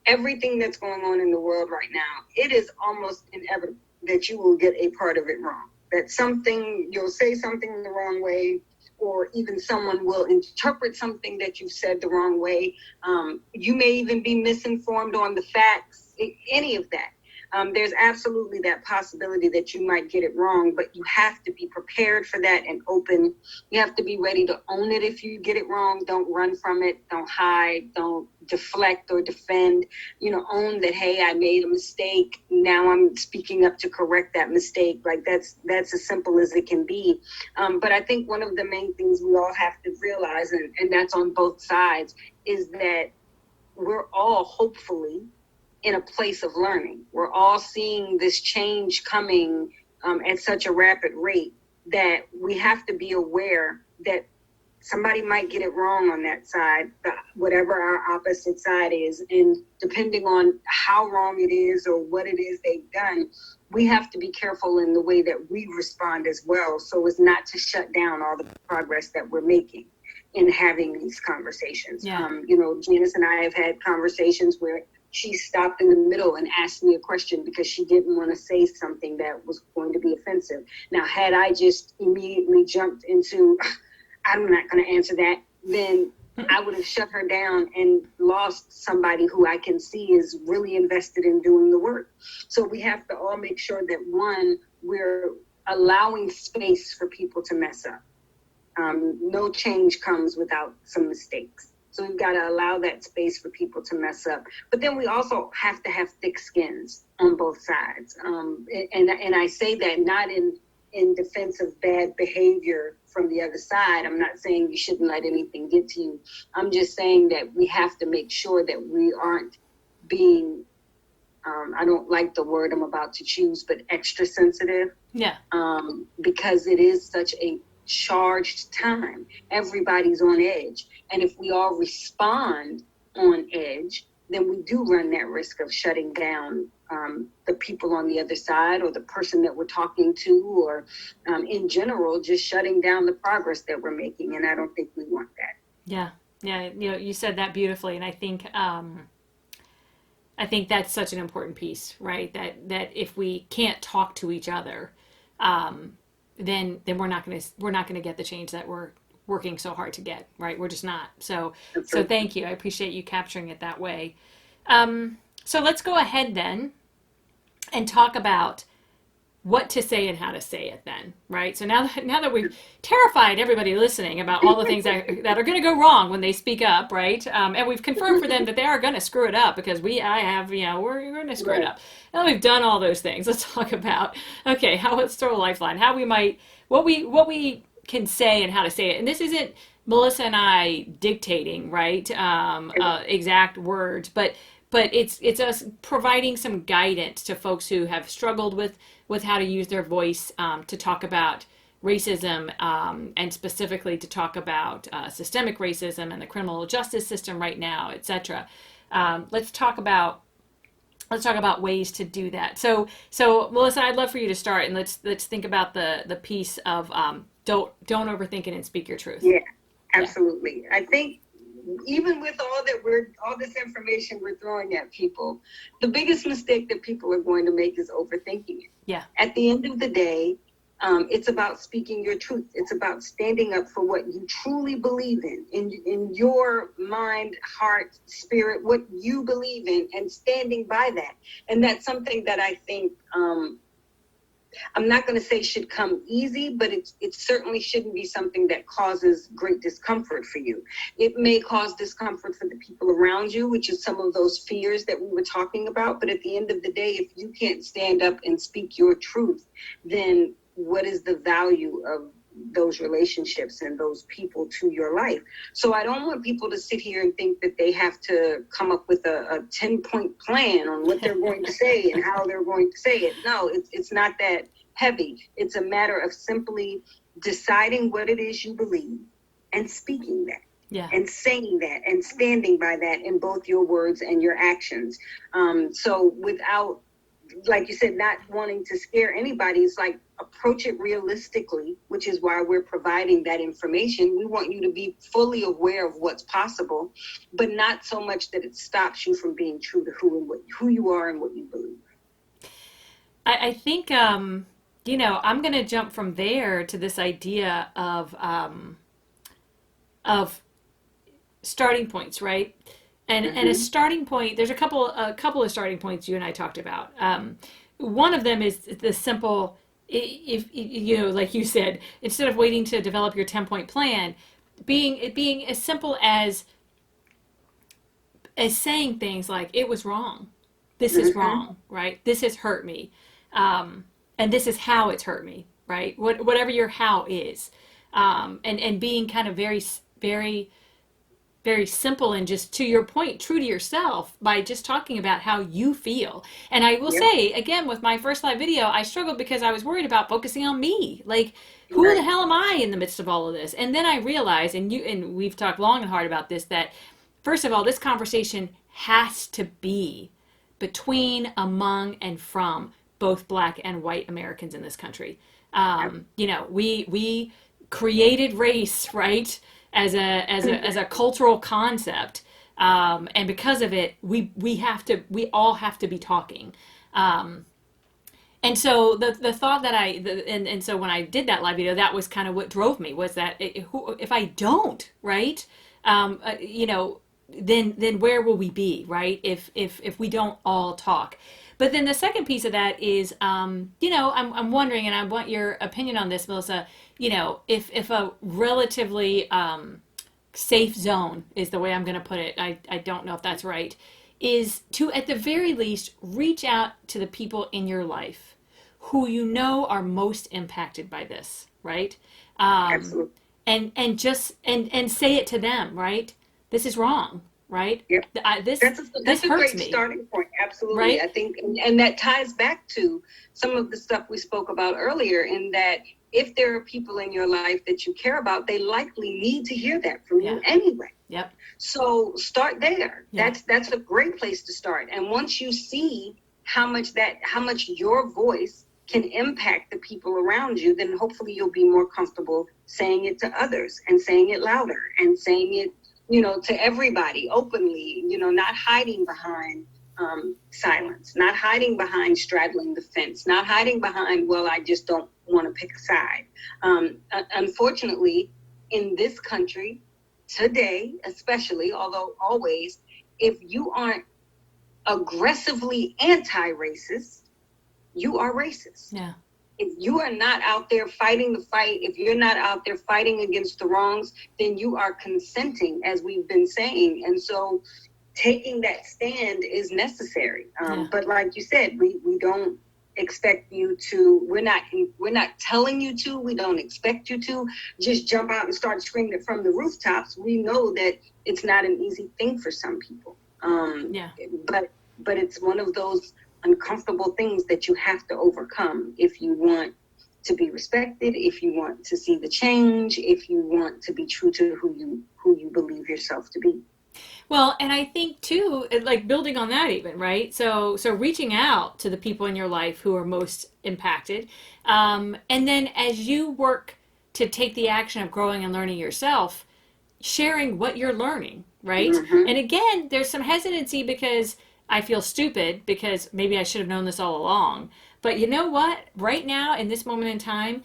everything that's going on in the world right now, it is almost inevitable that you will get a part of it wrong, that you'll say something the wrong way, or even someone will interpret something that you've said the wrong way. You may even be misinformed on the facts, any of that. There's absolutely that possibility that you might get it wrong, but you have to be prepared for that and open. You have to be ready to own it if you get it wrong. Don't run from it. Don't hide. Don't deflect or defend. Own that, hey, I made a mistake. Now I'm speaking up to correct that mistake. Like that's as simple as it can be. But I think one of the main things we all have to realize, and that's on both sides, is that we're all hopefully in a place of learning. We're all seeing this change coming at such a rapid rate that we have to be aware that somebody might get it wrong on that side, whatever our opposite side is. And depending on how wrong it is or what it is they've done, we have to be careful in the way that we respond as well, so as not to shut down all the progress that we're making in having these conversations. Yeah. Janice and I have had conversations where she stopped in the middle and asked me a question because she didn't want to say something that was going to be offensive. Now, had I just immediately jumped into, I'm not going to answer that, then I would have shut her down and lost somebody who I can see is really invested in doing the work. So we have to all make sure that, one, we're allowing space for people to mess up. No change comes without some mistakes. So we've got to allow that space for people to mess up. But then we also have to have thick skins on both sides. And I say that not in in defense of bad behavior from the other side. I'm not saying you shouldn't let anything get to you. I'm just saying that we have to make sure that we aren't being, I don't like the word I'm about to choose, but extra sensitive. Yeah. Because it is such a charged time. Everybody's on edge. And if we all respond on edge, then we do run that risk of shutting down the people on the other side, or the person that we're talking to, or in general, just shutting down the progress that we're making. And I don't think we want that. Yeah. Yeah. You said that beautifully. And I think that's such an important piece, right? That if we can't talk to each other, then we're not going to get the change that we're working so hard to get, right? We're just not. So thank you. I appreciate you capturing it that way. So let's go ahead then and talk about what to say and how to say it then, right? So now that we've terrified everybody listening about all the things that are going to go wrong when they speak up, right? And we've confirmed for them that they are going to screw it up, because we're going to screw it up. Now we've done all those things. Let's talk about, okay, let's throw a lifeline, what we can say and how to say it. And this isn't Melissa and I dictating, right? Exact words, but it's us providing some guidance to folks who have struggled with how to use their voice to talk about racism, and specifically to talk about systemic racism and the criminal justice system right now, etc. Let's talk about ways to do that. So Melissa, I'd love for you to start, and let's think about the piece of don't overthink it and speak your truth. Yeah, absolutely. Yeah. I think even with all this information we're throwing at people, the biggest mistake that people are going to make is overthinking it. Yeah. At the end of the day, it's about speaking your truth. It's about standing up for what you truly believe in your mind, heart, spirit, what you believe in, and standing by that. And that's something that I think, I'm not going to say should come easy, but it certainly shouldn't be something that causes great discomfort for you. It may cause discomfort for the people around you, which is some of those fears that we were talking about. But at the end of the day, if you can't stand up and speak your truth, then what is the value of those relationships and those people to your life? So I don't want people to sit here and think that they have to come up with a 10-point plan on what they're going to say and how they're going to say it. No, it's not that heavy. It's a matter of simply deciding what it is you believe and speaking that. Yeah. And saying that and standing by that in both your words and your actions. So without, like you said, not wanting to scare anybody, it's like approach it realistically, which is why we're providing that information. We want you to be fully aware of what's possible, but not so much that it stops you from being true to who you are and what you believe. I think, I'm going to jump from there to this idea of starting points, right? And a starting point, there's a couple of starting points you and I talked about. One of them is the simple, if like you said, instead of waiting to develop your 10-point plan, being as simple as saying things like, it was wrong, this is wrong, right? This has hurt me, and this is how it's hurt me, right? Whatever your how is, and being kind of very, very, very simple and just to your point, true to yourself by just talking about how you feel. And I will say, again, with my first live video, I struggled because I was worried about focusing on me. Like, who the hell am I in the midst of all of this? And then I realized, and we've talked long and hard about this, that first of all, this conversation has to be between, among, and from both Black and white Americans in this country. We created race, right, as a cultural concept, and because of it, we all have to be talking. And so the thought that and so when I did that live video, that was kind of what drove me, was that if I don't, right, then where will we be, right? If we don't all talk. But then the second piece of that is, I'm wondering, and I want your opinion on this, Melissa, if a relatively safe zone is the way I'm going to put it, I don't know if that's right, is to, at the very least, reach out to the people in your life who you know are most impacted by this, right? Um, Absolutely. and say it to them, right? This is wrong, right? Yep. This That's this a hurts great me, starting point. Absolutely. right? I think, and that ties back to some of the stuff we spoke about earlier, in that if there are people in your life that you care about, they likely need to hear that from Yeah. you anyway. Yep. So start there. Yeah. That's a great place to start. And once you see how much your voice can impact the people around you, then hopefully you'll be more comfortable saying it to others, and saying it louder, and saying it, to everybody openly, not hiding behind silence, not hiding behind straddling the fence, not hiding behind, well, I just don't want to pick a side. Unfortunately, in this country today, especially, although always, if you aren't aggressively anti-racist, you are racist. Yeah. If you are not out there fighting the fight, if you're not out there fighting against the wrongs, then you are consenting, as we've been saying. And so taking that stand is necessary. But like you said, we don't expect you to, we're not telling you to, we don't expect you to just jump out and start screaming it from the rooftops. We know that it's not an easy thing for some people. But it's one of those uncomfortable things that you have to overcome if you want to be respected, if you want to see the change, if you want to be true to who you believe yourself to be. Well, and I think too, like building on that even, right? So reaching out to the people in your life who are most impacted. And then as you work to take the action of growing and learning yourself, sharing what you're learning, right? Mm-hmm. And again, there's some hesitancy because I feel stupid because maybe I should have known this all along. But you know what? Right now, in this moment in time,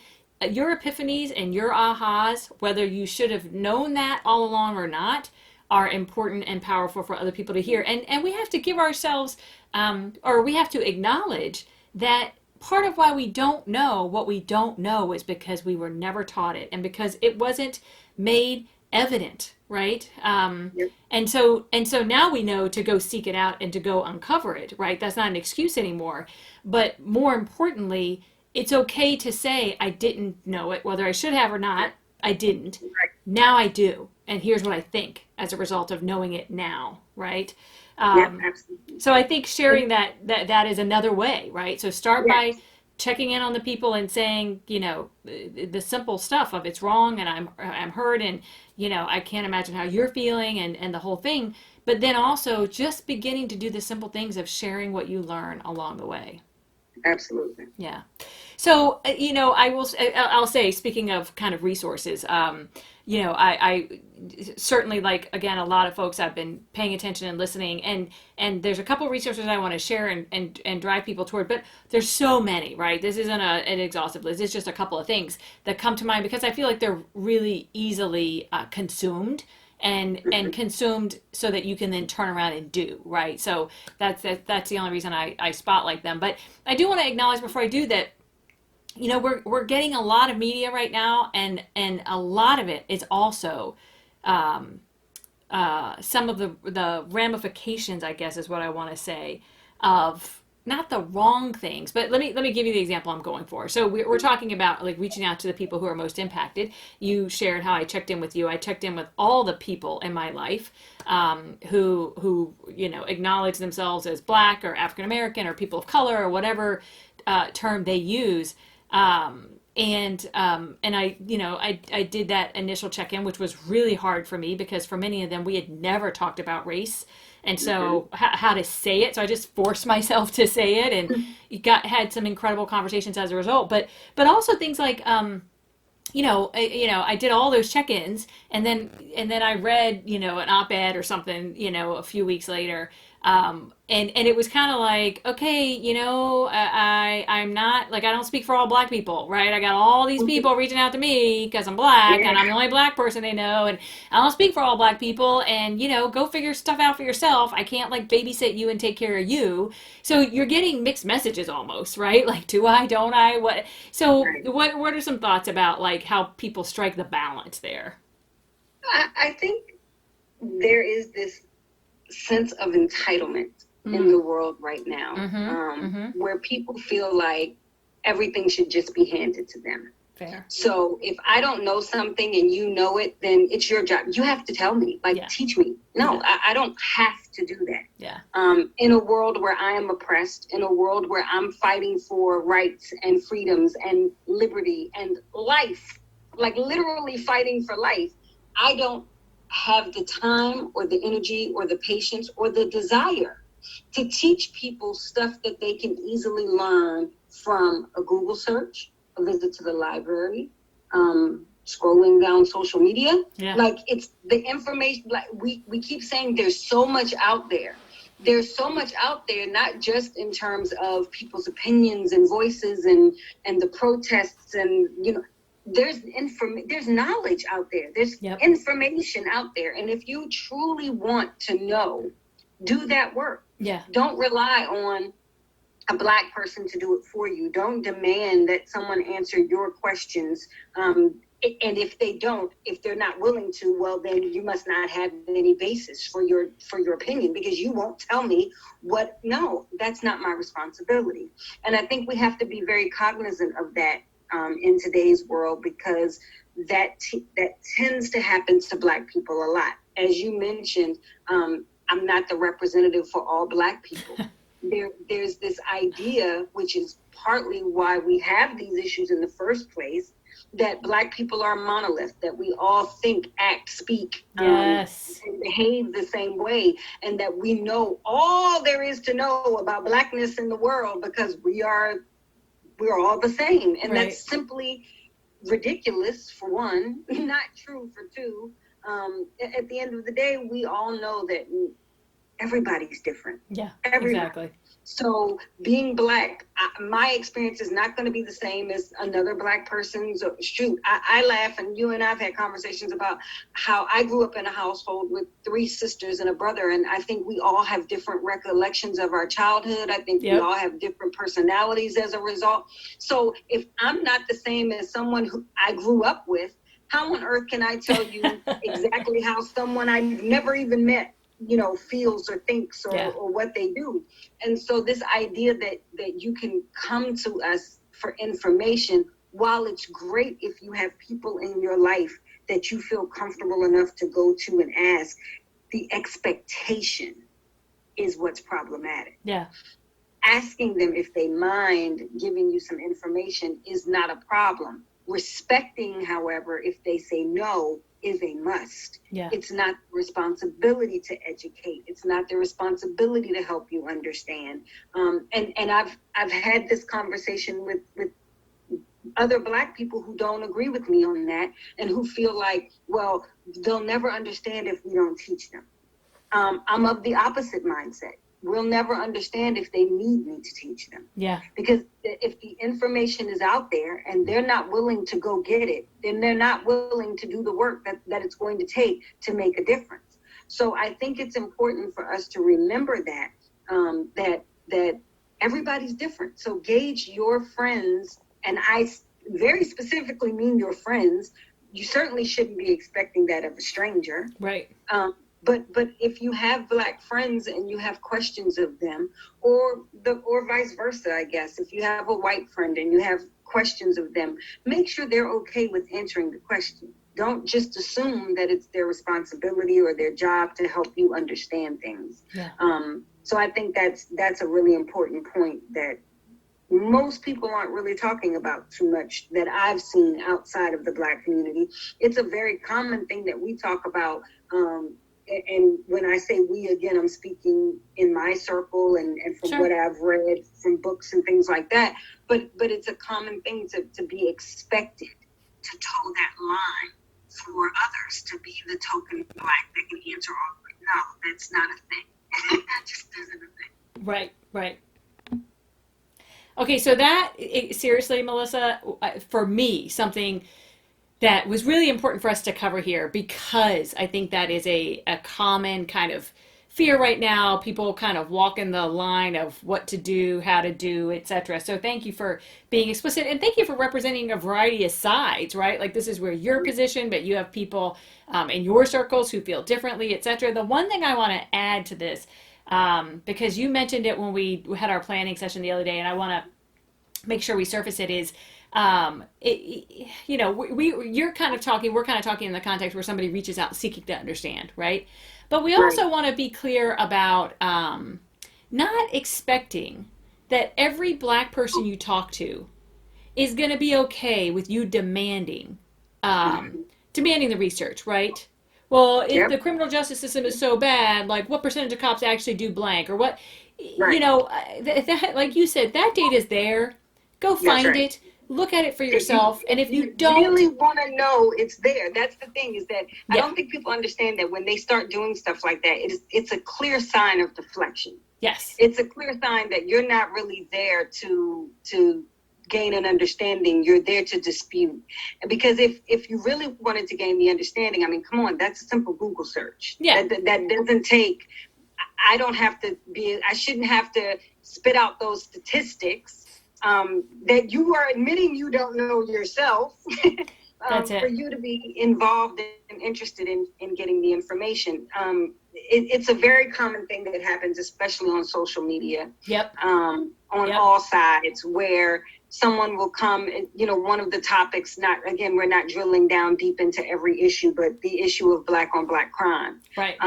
your epiphanies and your ahas, whether you should have known that all along or not, are important and powerful for other people to hear. And we have to give ourselves, or we have to acknowledge that part of why we don't know what we don't know is because we were never taught it, and because it wasn't made evident, right? Yep. And so now we know to go seek it out and to go uncover it, right? That's not an excuse anymore. But more importantly, it's okay to say I didn't know it, whether I should have or not. I didn't. Right. Now I do, and here's what I think as a result of knowing it now, right? Absolutely. So I think sharing that is another way, right? So start by checking in on the people and saying, the simple stuff of it's wrong and I'm hurt, and I can't imagine how you're feeling, and the whole thing. But then also just beginning to do the simple things of sharing what you learn along the way. Absolutely. Yeah. So, I'll say, speaking of kind of resources, I certainly, like, again, a lot of folks I've been paying attention and listening, and there's a couple resources I want to share and drive people toward, but there's so many, right? This isn't an exhaustive list. It's just a couple of things that come to mind because I feel like they're really easily consumed. And consumed so that you can then turn around and do, right? So that's the only reason I spotlight them. But I do want to acknowledge before I do that, we're getting a lot of media right now, and a lot of it is also some of the ramifications, I guess, is what I want to say, of not the wrong things, but let me give you the example I'm going for. So we're talking about, like, reaching out to the people who are most impacted. You shared how I checked in with you. I checked in with all the people in my life who acknowledge themselves as Black or African American or people of color or whatever term they use. And I did that initial check-in, which was really hard for me because for many of them we had never talked about race, and so how to say it. So I just forced myself to say it, and had some incredible conversations as a result. But also things like I did all those check-ins, and then I read an op-ed or something a few weeks later. And it was kind of like, okay, I'm not, like, I don't speak for all Black people, right? I got all these people reaching out to me because I'm Black, and I'm the only Black person they know, and I don't speak for all Black people, and, go figure stuff out for yourself. I can't, like, babysit you and take care of you. So you're getting mixed messages almost, right? Like, do I, don't I, what? So what are some thoughts about, like, how people strike the balance there? I think there is this sense of entitlement in the world right now, where people feel like everything should just be handed to them. Fair. So if I don't know something and you know it, then it's your job. You have to tell me, like, teach me. No, I don't have to do that. Yeah. In a world where I am oppressed, in a world where I'm fighting for rights and freedoms and liberty and life, like literally fighting for life, I don't have the time or the energy or the patience or the desire to teach people stuff that they can easily learn from a Google search, a visit to the library, scrolling down social media. Yeah. Like, it's the information, like we keep saying there's so much out there. There's so much out there, not just in terms of people's opinions and voices and the protests and, you know, there's knowledge out there. There's information out there. And if you truly want to know, do that work. Yeah. Don't rely on a Black person to do it for you. Don't demand that someone answer your questions. And if they're not willing to, well, then you must not have any basis for your opinion, because you won't tell me what. No, that's not my responsibility. And I think we have to be very cognizant of that in today's world, because that tends to happen to Black people a lot. As you mentioned, I'm not the representative for all Black people. There's this idea, which is partly why we have these issues in the first place, that Black people are a monolith, that we all think, act, speak, and behave the same way, and that we know all there is to know about Blackness in the world because we're all the same. And that's simply ridiculous, for one, not true for two. At the end of the day, we all know that everybody's different. Yeah, everybody. Exactly. So being Black, my experience is not going to be the same as another Black person's. Shoot, I laugh, and you and I have had conversations about how I grew up in a household with 3 sisters and a brother, and I think we all have different recollections of our childhood. I think we all have different personalities as a result. So if I'm not the same as someone who I grew up with, how on earth can I tell you exactly how someone I've never even met, you know, feels or thinks or what they do? And so this idea that you can come to us for information, while it's great if you have people in your life that you feel comfortable enough to go to and ask, the expectation is what's problematic. Yeah. Asking them if they mind giving you some information is not a problem. Respecting, however, if they say no, is a must. Yeah. It's not the responsibility to educate. It's not the responsibility to help you understand. And I've had this conversation with other Black people who don't agree with me on that, and who feel like, well, they'll never understand if we don't teach them. I'm of the opposite mindset. We'll never understand if they need me to teach them. Yeah. Because if the information is out there and they're not willing to go get it, then they're not willing to do the work that it's going to take to make a difference. So I think it's important for us to remember that, that everybody's different. So gauge your friends, and I very specifically mean your friends. You certainly shouldn't be expecting that of a stranger. Right. But if you have Black friends and you have questions of them, or vice versa, I guess, if you have a white friend and you have questions of them, make sure they're okay with answering the question. Don't just assume that it's their responsibility or their job to help you understand things. Yeah. So I think that's a really important point that most people aren't really talking about too much, that I've seen outside of the Black community. It's a very common thing that we talk about. And when I say we, again, I'm speaking in my circle and from what I've read from books and things like that. But it's a common thing to be expected to toe that line for others, to be the token Black that can answer all. No, that's not a thing. That just isn't a thing. Right, right. Okay, so seriously, Melissa, for me, something that was really important for us to cover here, because I think that is a common kind of fear right now. People kind of walking the line of what to do, how to do, etc. So thank you for being explicit, and thank you for representing a variety of sides, right? Like, this is where you're positioned, but you have people in your circles who feel differently, etc. The one thing I want to add to this, because you mentioned it when we had our planning session the other day, and I want to make sure we surface it is, you're kind of talking, we're kind of talking in the context where somebody reaches out seeking to understand, right? But we Right. also want to be clear about not expecting that every black person you talk to is going to be okay with you um, demanding the research, right? Well, if Yep. the criminal justice system is so bad, like what percentage of cops actually do blank, or what, Right. like you said, that data is there. Go That's find right. it, look at it for If you yourself, and if you you don't, really want to know, it's there. That's the thing, is that I yeah, don't think people understand that when they start doing stuff like that, it's a clear sign of deflection. yes, It's a clear sign that you're not really there to gain an understanding. You're there to dispute. Because if you really wanted to gain the understanding, I mean, come on, that's a simple Google search. yeah, That doesn't take. I don't have to be. I shouldn't have to spit out those statistics that you are admitting you don't know yourself. that's For it. you to be involved and interested in getting the information. It's a very common thing that happens, especially on social media, Yep, on yep, all sides, where someone will come and, one of the topics, we're not drilling down deep into every issue, but the issue of black on black crime, right,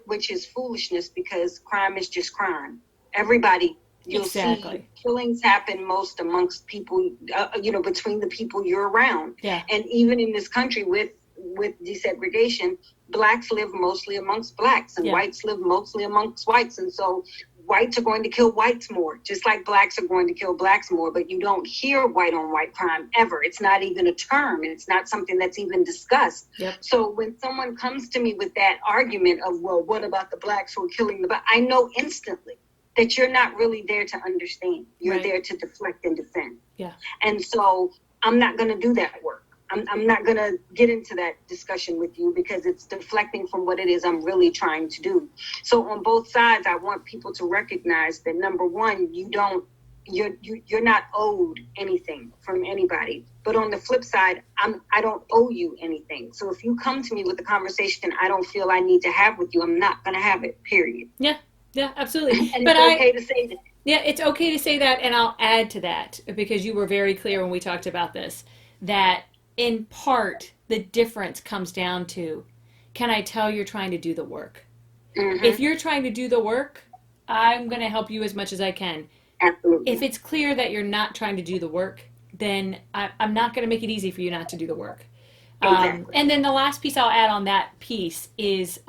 which is foolishness, because crime is just crime. Everybody, you'll see exactly. killings happen most amongst people, between the people you're around. Yeah, And even in this country with desegregation, blacks live mostly amongst blacks and yeah, whites live mostly amongst whites. And so whites are going to kill whites more, just like blacks are going to kill blacks more. But you don't hear white on white crime ever. It's not even a term. It's not something that's even discussed. yep, So when someone comes to me with that argument of, well, what about the blacks who are killing the black? I know instantly that you're not really there to understand. You're right, there to deflect and defend. yeah, And so I'm not going to do that work. I'm not going to get into that discussion with you, because it's deflecting from what it is I'm really trying to do. So on both sides, I want people to recognize that, number one, you're not owed anything from anybody. But on the flip side, I don't owe you anything. So if you come to me with a conversation I don't feel I need to have with you, I'm not going to have it, period. yeah, yeah, absolutely. And But it's okay to say that. yeah, it's okay to say that, and I'll add to that because you were very clear when we talked about this that in part the difference comes down to, can I tell you're trying to do the work? If Mm-hmm. you're trying to do the work, I'm going to help you as much as I can. If Absolutely. it's clear that you're not trying to do the work, then I'm not going to make it easy for you not to do the work. Exactly. And then the last piece I'll add on that piece is,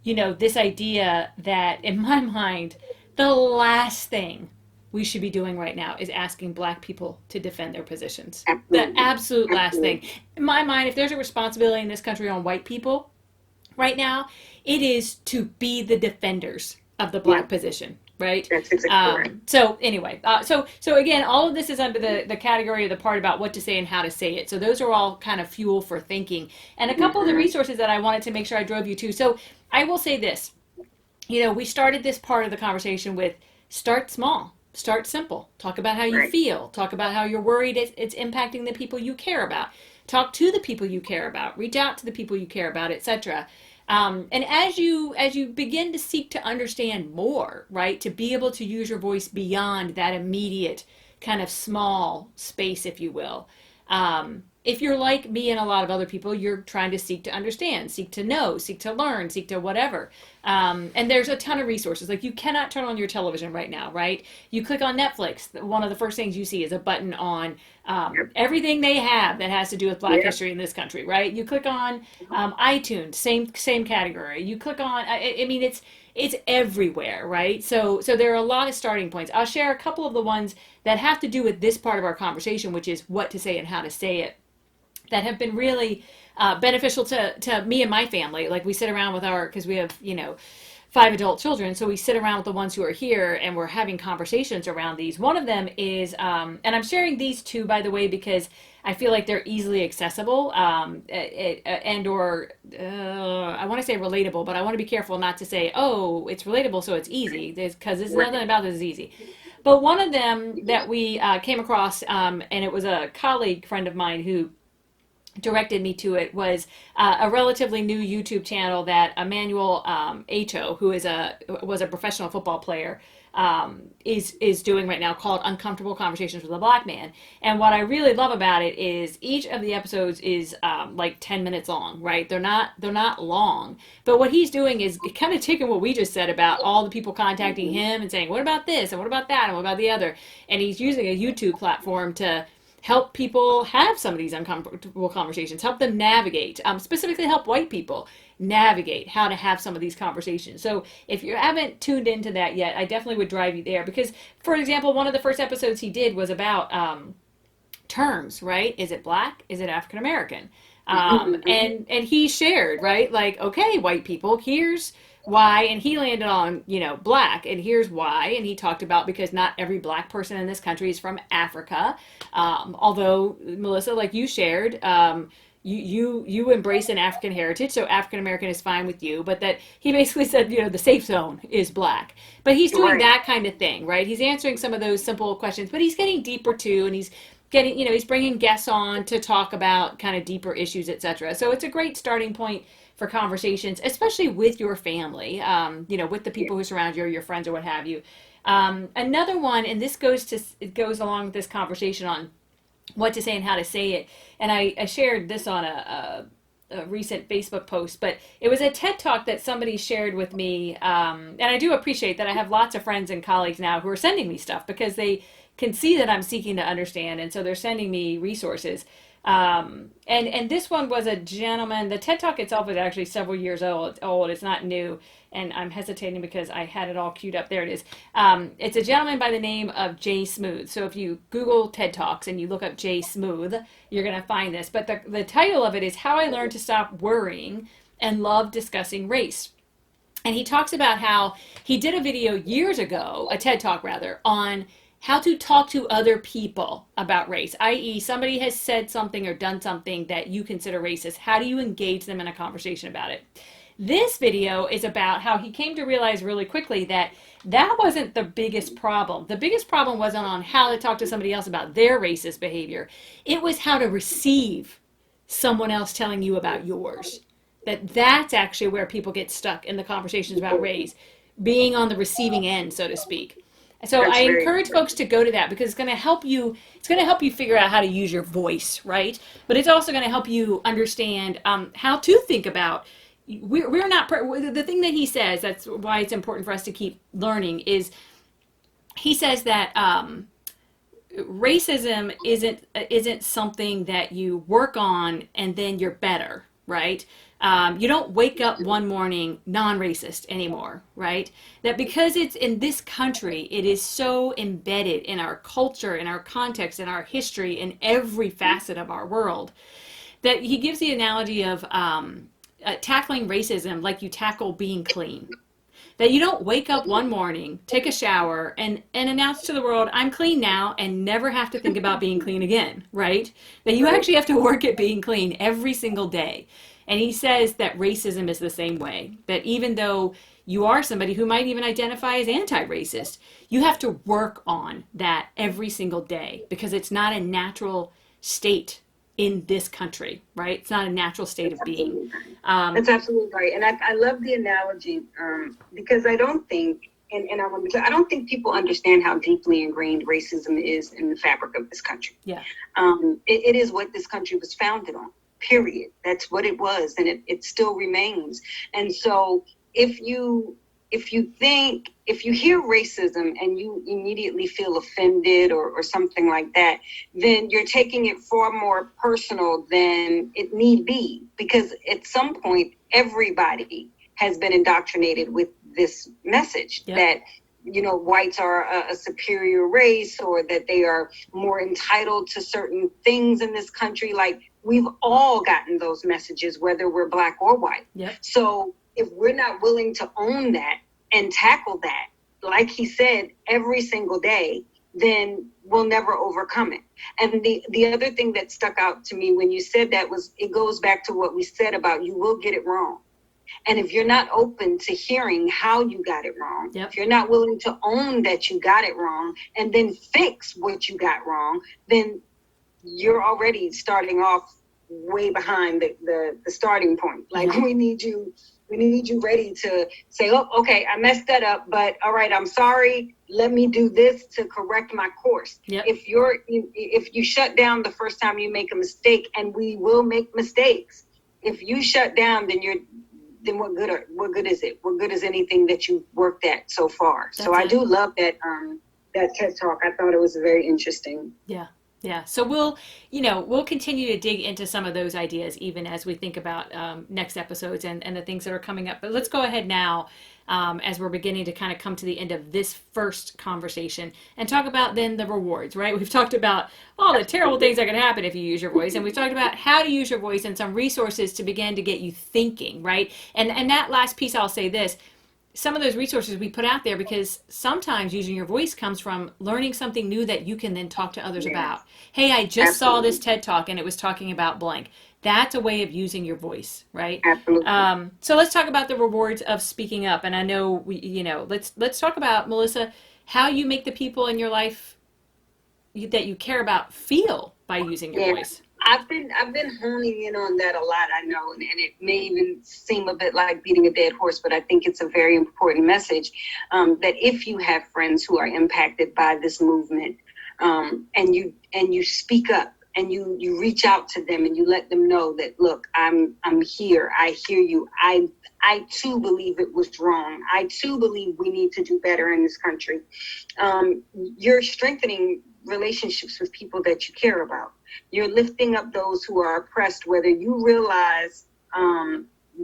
this idea that in my mind, the last thing we should be doing right now is asking black people to defend their positions. The Absolutely. absolute last thing. Absolutely. In my mind, if there's a responsibility in this country on white people right now, it is to be the defenders of the Yeah, black position, right? that's exactly right. So anyway, so again, all of this is under the category of the part about what to say and how to say it. So those are all kind of fuel for thinking. And a couple of the Mm-hmm. resources that I wanted to make sure I drove you to. So I will say this, we started this part of the conversation with start small, start simple, talk about how you Right. feel, talk about how you're worried it's impacting the people you care about, talk to the people you care about, reach out to the people you care about, etc. And as you begin to seek to understand more, right, to be able to use your voice beyond that immediate kind of small space, if you will. If you're like me and a lot of other people, you're trying to seek to understand, seek to know, seek to learn, seek to whatever. And there's a ton of resources. Like you cannot turn on your television right now, right? You click on Netflix. One of the first things you see is a button on Yep. everything they have that has to do with Black Yep. history in this country, right? You click on iTunes, same category. You click on. I mean, it's everywhere, right? So there are a lot of starting points. I'll share a couple of the ones that have to do with this part of our conversation, which is what to say and how to say it, that have been really beneficial to me and my family. Like we sit around with because we have, 5 adult children. So we sit around with the ones who are here and we're having conversations around these. One of them is, and I'm sharing these two, by the way, because I feel like they're easily accessible and or I want to say relatable, but I want to be careful not to say, oh, it's relatable, so it's easy, because there's nothing about this is easy. But one of them that we came across, and it was a colleague friend of mine who directed me to it, was a relatively new YouTube channel that Emmanuel Acho, who was a professional football player, is doing right now, called Uncomfortable Conversations with a Black Man. And what I really love about it is each of the episodes is like 10 minutes long, right? They're not long, but what he's doing is kind of taking what we just said about all the people contacting him and saying, what about this and what about that and what about the other, and he's using a YouTube platform to help people have some of these uncomfortable conversations, help them navigate, specifically help white people navigate how to have some of these conversations. So if you haven't tuned into that yet, I definitely would drive you there, because, for example, one of the first episodes he did was about terms, right? Is it Black? Is it African American? And he shared, right? Like, okay, white people, here's why, and he landed on, Black, and here's why, and he talked about, because not every Black person in this country is from Africa, although, Melissa, like you shared, you embrace an African heritage, so African American is fine with you, but that he basically said, the safe zone is Black. But he's doing that kind of thing, right? He's answering some of those simple questions, but he's getting deeper too, and he's getting, he's bringing guests on to talk about kind of deeper issues, etc. So it's a great starting point for conversations, especially with your family, with the people who surround you, or your friends, or what have you. Another one, and this it goes along with this conversation on what to say and how to say it. And I shared this on a recent Facebook post, but it was a TED Talk that somebody shared with me. And I do appreciate that I have lots of friends and colleagues now who are sending me stuff, because they can see that I'm seeking to understand. And so they're sending me resources. And this one was a gentleman. The TED Talk itself is actually several years old. It's not new. And I'm hesitating because I had it all queued up. There it is. It's a gentleman by the name of Jay Smooth. So if you Google TED Talks and you look up Jay Smooth, you're going to find this. But the title of it is How I Learned to Stop Worrying and Love Discussing Race. And he talks about how he did a video years ago, a TED Talk rather, on how to talk to other people about race, i.e. somebody has said something or done something that you consider racist. How do you engage them in a conversation about it? This video is about how he came to realize really quickly that that wasn't the biggest problem. The biggest problem wasn't on how to talk to somebody else about their racist behavior. It was how to receive someone else telling you about yours. That's actually where people get stuck in the conversations about race, being on the receiving end, so to speak. So I encourage folks to go to that, because it's going to help you. It's going to help you figure out how to use your voice, right? But it's also going to help you understand how to think about. We're not the thing that he says. That's why it's important for us to keep learning. Is he says that racism isn't something that you work on and then you're better, right? You don't wake up one morning non-racist anymore, right? That because it's in this country, it is so embedded in our culture, in our context, in our history, in every facet of our world, that he gives the analogy of tackling racism like you tackle being clean. That you don't wake up one morning, take a shower, and announce to the world, I'm clean now, and never have to think about being clean again, right? That you actually have to work at being clean every single day. And he says that racism is the same way. That even though you are somebody who might even identify as anti-racist, you have to work on that every single day, because it's not a natural state in this country, right? It's not a natural state of being. That's absolutely right. And I love the analogy because I don't think, and I don't think people understand how deeply ingrained racism is in the fabric of this country. Yeah. It is what this country was founded on, period. That's what it was, and it still remains. And so if you hear racism and you immediately feel offended or something like that, then you're taking it far more personal than it need be, because at some point everybody has been indoctrinated with this message that whites are a superior race, or that they are more entitled to certain things in this country. Like, we've all gotten those messages, whether we're Black or white. Yep. So if we're not willing to own that and tackle that, like he said, every single day, then we'll never overcome it. And the other thing that stuck out to me when you said that was, it goes back to what we said about you will get it wrong. And if you're not open to hearing how you got it wrong, if you're not willing to own that you got it wrong and then fix what you got wrong, then you're already starting off way behind the starting point. Like, we need you We need you ready to say, oh, okay, I messed that up, but all right, I'm sorry. Let me do this to correct my course. Yep. If you shut down the first time you make a mistake, and we will make mistakes. If you shut down, then what good is it? What good is anything that you've worked at so far? So I do love that TED Talk. I thought it was very interesting. Yeah. Yeah. So we'll continue to dig into some of those ideas even as we think about next episodes and the things that are coming up. But let's go ahead now as we're beginning to kind of come to the end of this first conversation and talk about then the rewards, right? We've talked about all the terrible things that can happen if you use your voice. And we've talked about how to use your voice and some resources to begin to get you thinking, right? And that last piece, I'll say this. Some of those resources we put out there because sometimes using your voice comes from learning something new that you can then talk to others about. Hey, I just saw this TED Talk and it was talking about blank. That's a way of using your voice, right? Absolutely. So let's talk about the rewards of speaking up. And I know let's talk about, Melissa, how you make the people in your life that you care about feel by using your voice. I've been honing in on that a lot, I know, and it may even seem a bit like beating a dead horse, but I think it's a very important message that if you have friends who are impacted by this movement, and you speak up and you reach out to them and you let them know that, look, I'm here, I hear you, I too believe it was wrong, I too believe we need to do better in this country. You're strengthening relationships with people that you care about. You're lifting up those who are oppressed, whether you realize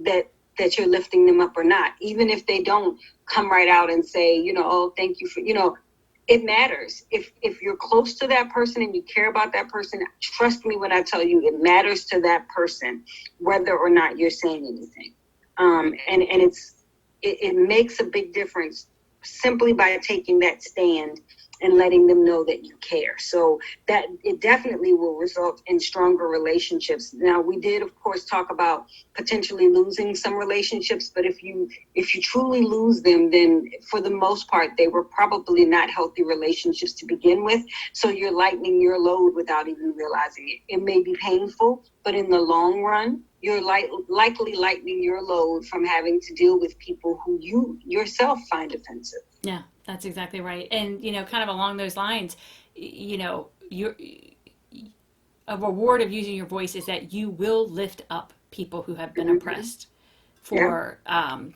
that you're lifting them up or not. Even if they don't come right out and say, oh, thank you for, it matters. If you're close to that person and you care about that person, trust me when I tell you, it matters to that person, whether or not you're saying anything. And it makes a big difference simply by taking that stand and letting them know that you care. So that it definitely will result in stronger relationships. Now, we did, of course, talk about potentially losing some relationships, but if you truly lose them, then for the most part, they were probably not healthy relationships to begin with. So you're lightening your load without even realizing it. It may be painful, but in the long run, you're likely lightening your load from having to deal with people who you yourself find offensive. Yeah, that's exactly right. And, kind of along those lines, a reward of using your voice is that you will lift up people who have been oppressed for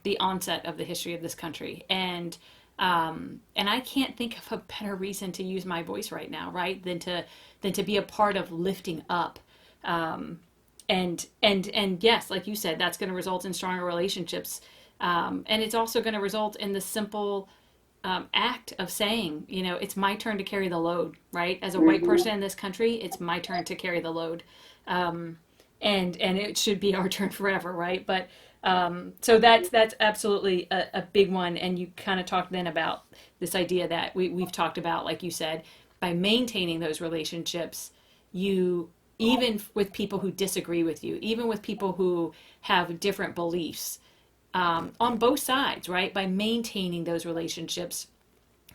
the onset of the history of this country. And I can't think of a better reason to use my voice right now, right, than to be a part of lifting up. And yes, like you said, that's going to result in stronger relationships. And it's also going to result in the simple act of saying, it's my turn to carry the load, right? As a white person in this country, it's my turn to carry the load. And it should be our turn forever, right? But so that's absolutely a big one. And you kind of talked then about this idea that we've talked about, like you said, by maintaining those relationships, even with people who disagree with you, even with people who have different beliefs, on both sides, right? By maintaining those relationships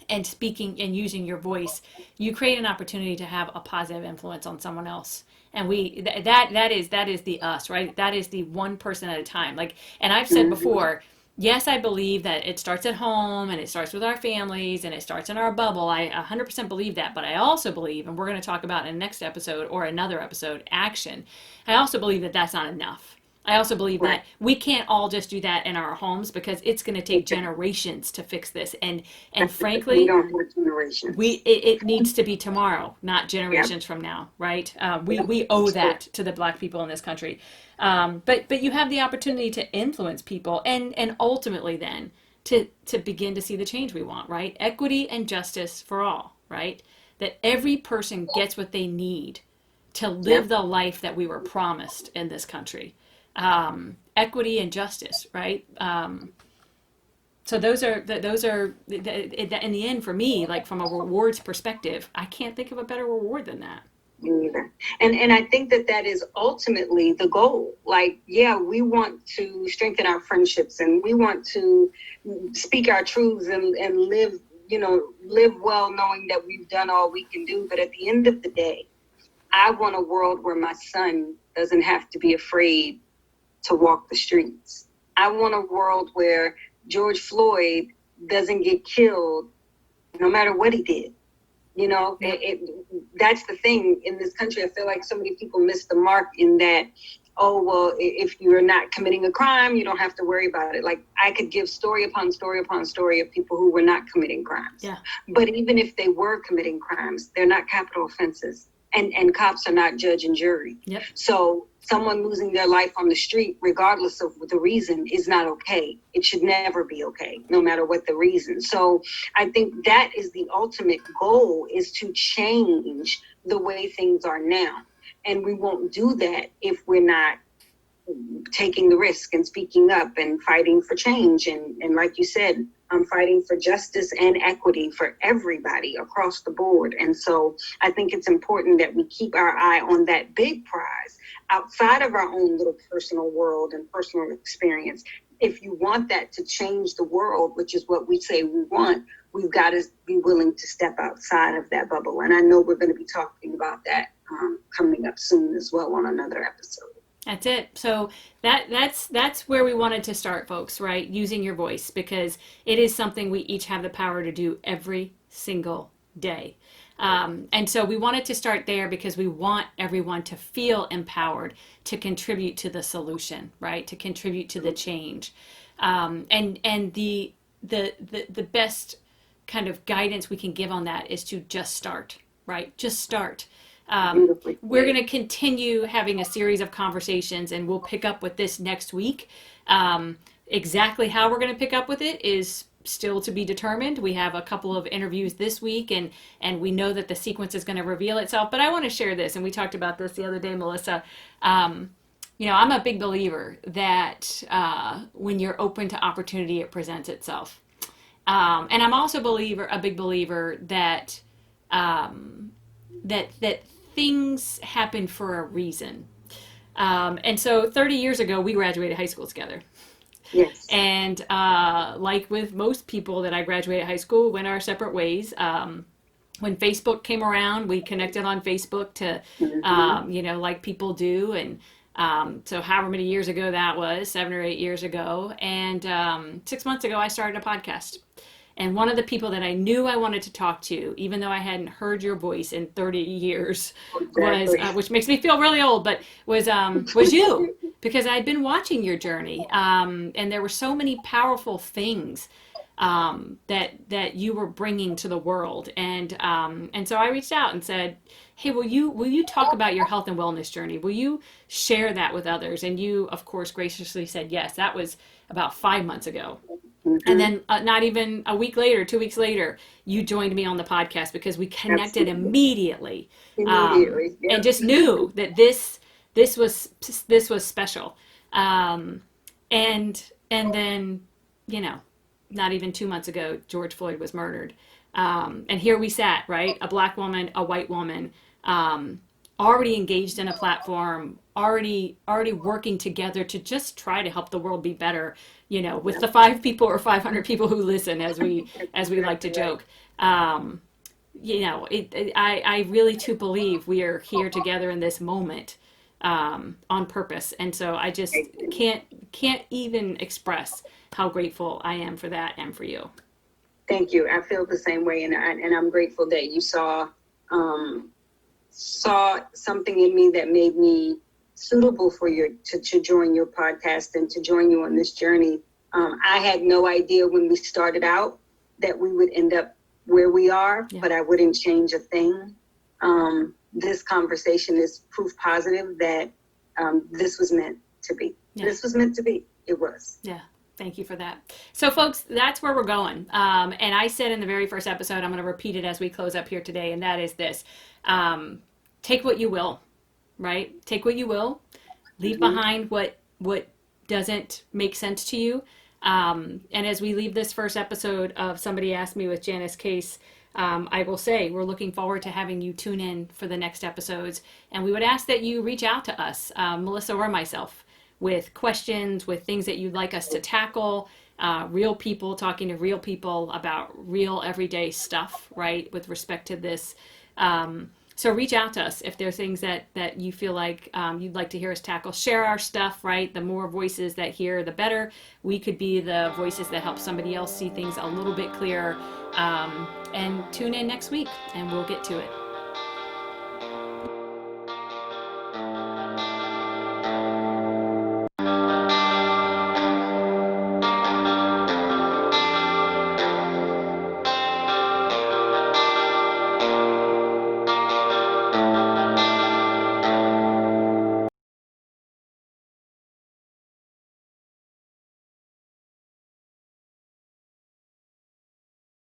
and speaking and using your voice, you create an opportunity to have a positive influence on someone else. And that is the us, right? That is the one person at a time. And I've said before, yes, I believe that it starts at home and it starts with our families and it starts in our bubble. I 100% believe that, but I also believe, and we're going to talk about in the next episode or another episode, action. I also believe that that's not enough. I also believe that we can't all just do that in our homes because it's going to take generations to fix this. And frankly, it needs to be tomorrow, not generations from now, right? We owe that to the Black people in this country. But you have the opportunity to influence people and ultimately then to begin to see the change we want, right? Equity and justice for all, right? That every person gets what they need to live the life that we were promised in this country. Equity and justice, right? So those are in the end for me, like from a rewards perspective, I can't think of a better reward than that. Either. And I think that is ultimately the goal. We want to strengthen our friendships and we want to speak our truths and live well knowing that we've done all we can do. But at the end of the day, I want a world where my son doesn't have to be afraid to walk the streets. I want a world where George Floyd doesn't get killed no matter what he did. You know, that's the thing in this country. I feel like so many people miss the mark in that, oh, well, if you're not committing a crime, you don't have to worry about it. Like, I could give story upon story upon story of people who were not committing crimes. Yeah. But even if they were committing crimes, they're not capital offenses. And cops are not judge and jury. Yep. So someone losing their life on the street, regardless of the reason, is not okay. It should never be okay, no matter what the reason. So I think that is the ultimate goal, is to change the way things are now. And we won't do that if we're not taking the risk and speaking up and fighting for change. And like you said, I'm fighting for justice and equity for everybody across the board. And so I think it's important that we keep our eye on that big prize outside of our own little personal world and personal experience. If you want that to change the world, which is what we say we want, we've got to be willing to step outside of that bubble. And I know we're going to be talking about that coming up soon as well on another episode. That's it. So that's where we wanted to start, folks, right? Using your voice, because it is something we each have the power to do every single day. And so we wanted to start there because we want everyone to feel empowered to contribute to the solution, right? To contribute to the change. And the best kind of guidance we can give on that is to just start, right? Just start. We're going to continue having a series of conversations, and we'll pick up with this next week. Exactly how we're going to pick up with it is still to be determined. We have a couple of interviews this week, and we know that the sequence is going to reveal itself. But I want to share this, and we talked about this the other day, Melissa. I'm a big believer that when you're open to opportunity, it presents itself. And I'm also a big believer that that things happen for a reason. And so 30 years ago, we graduated high school together. Yes. And like with most people that I graduated high school, went our separate ways. When Facebook came around, we connected on Facebook to, like people do. And so however many years ago that was, 7 or 8 years ago. And 6 months ago, I started a podcast. And one of the people that I knew I wanted to talk to, even though I hadn't heard your voice in 30 years, was, which makes me feel really old, but was you, because I'd been watching your journey. And there were so many powerful things that you were bringing to the world. And so I reached out and said, hey, will you talk about your health and wellness journey? Will you share that with others? And you, of course, graciously said yes. That was about 5 months ago. Mm-hmm. And then not even a week later, 2 weeks later, you joined me on the podcast because we connected immediately. Yep. And just knew that this was special. And then, not even 2 months ago, George Floyd was murdered. And here we sat, right? A Black woman, a white woman, already engaged in a platform, already working together to just try to help the world be better, with the 5 people or 500 people who listen, as we like to joke. I really too believe we are here together in this moment on purpose. And so I just can't even express how grateful I am for that and for you. Thank you. I feel the same way, and I'm grateful that you saw something in me that made me suitable for to join your podcast and to join you on this journey. I had no idea when we started out that we would end up where we are, but I wouldn't change a thing. This conversation is proof positive that this was meant to be. Yeah. This was meant to be. It was. Yeah. Thank you for that. So, folks, that's where we're going. And I said in the very first episode, I'm going to repeat it as we close up here today, and that is this. Take what you will, right? Take what you will. Leave behind what doesn't make sense to you. And as we leave this first episode of Somebody Asked Me with Janice Case, I will say we're looking forward to having you tune in for the next episodes. And we would ask that you reach out to us, Melissa or myself, with questions, with things that you'd like us to tackle, real people talking to real people about real everyday stuff, right, with respect to this. So reach out to us if there are things that you feel like you'd like to hear us tackle. Share our stuff, right? The more voices that hear, the better. We could be the voices that help somebody else see things a little bit clearer. And tune in next week and we'll get to it.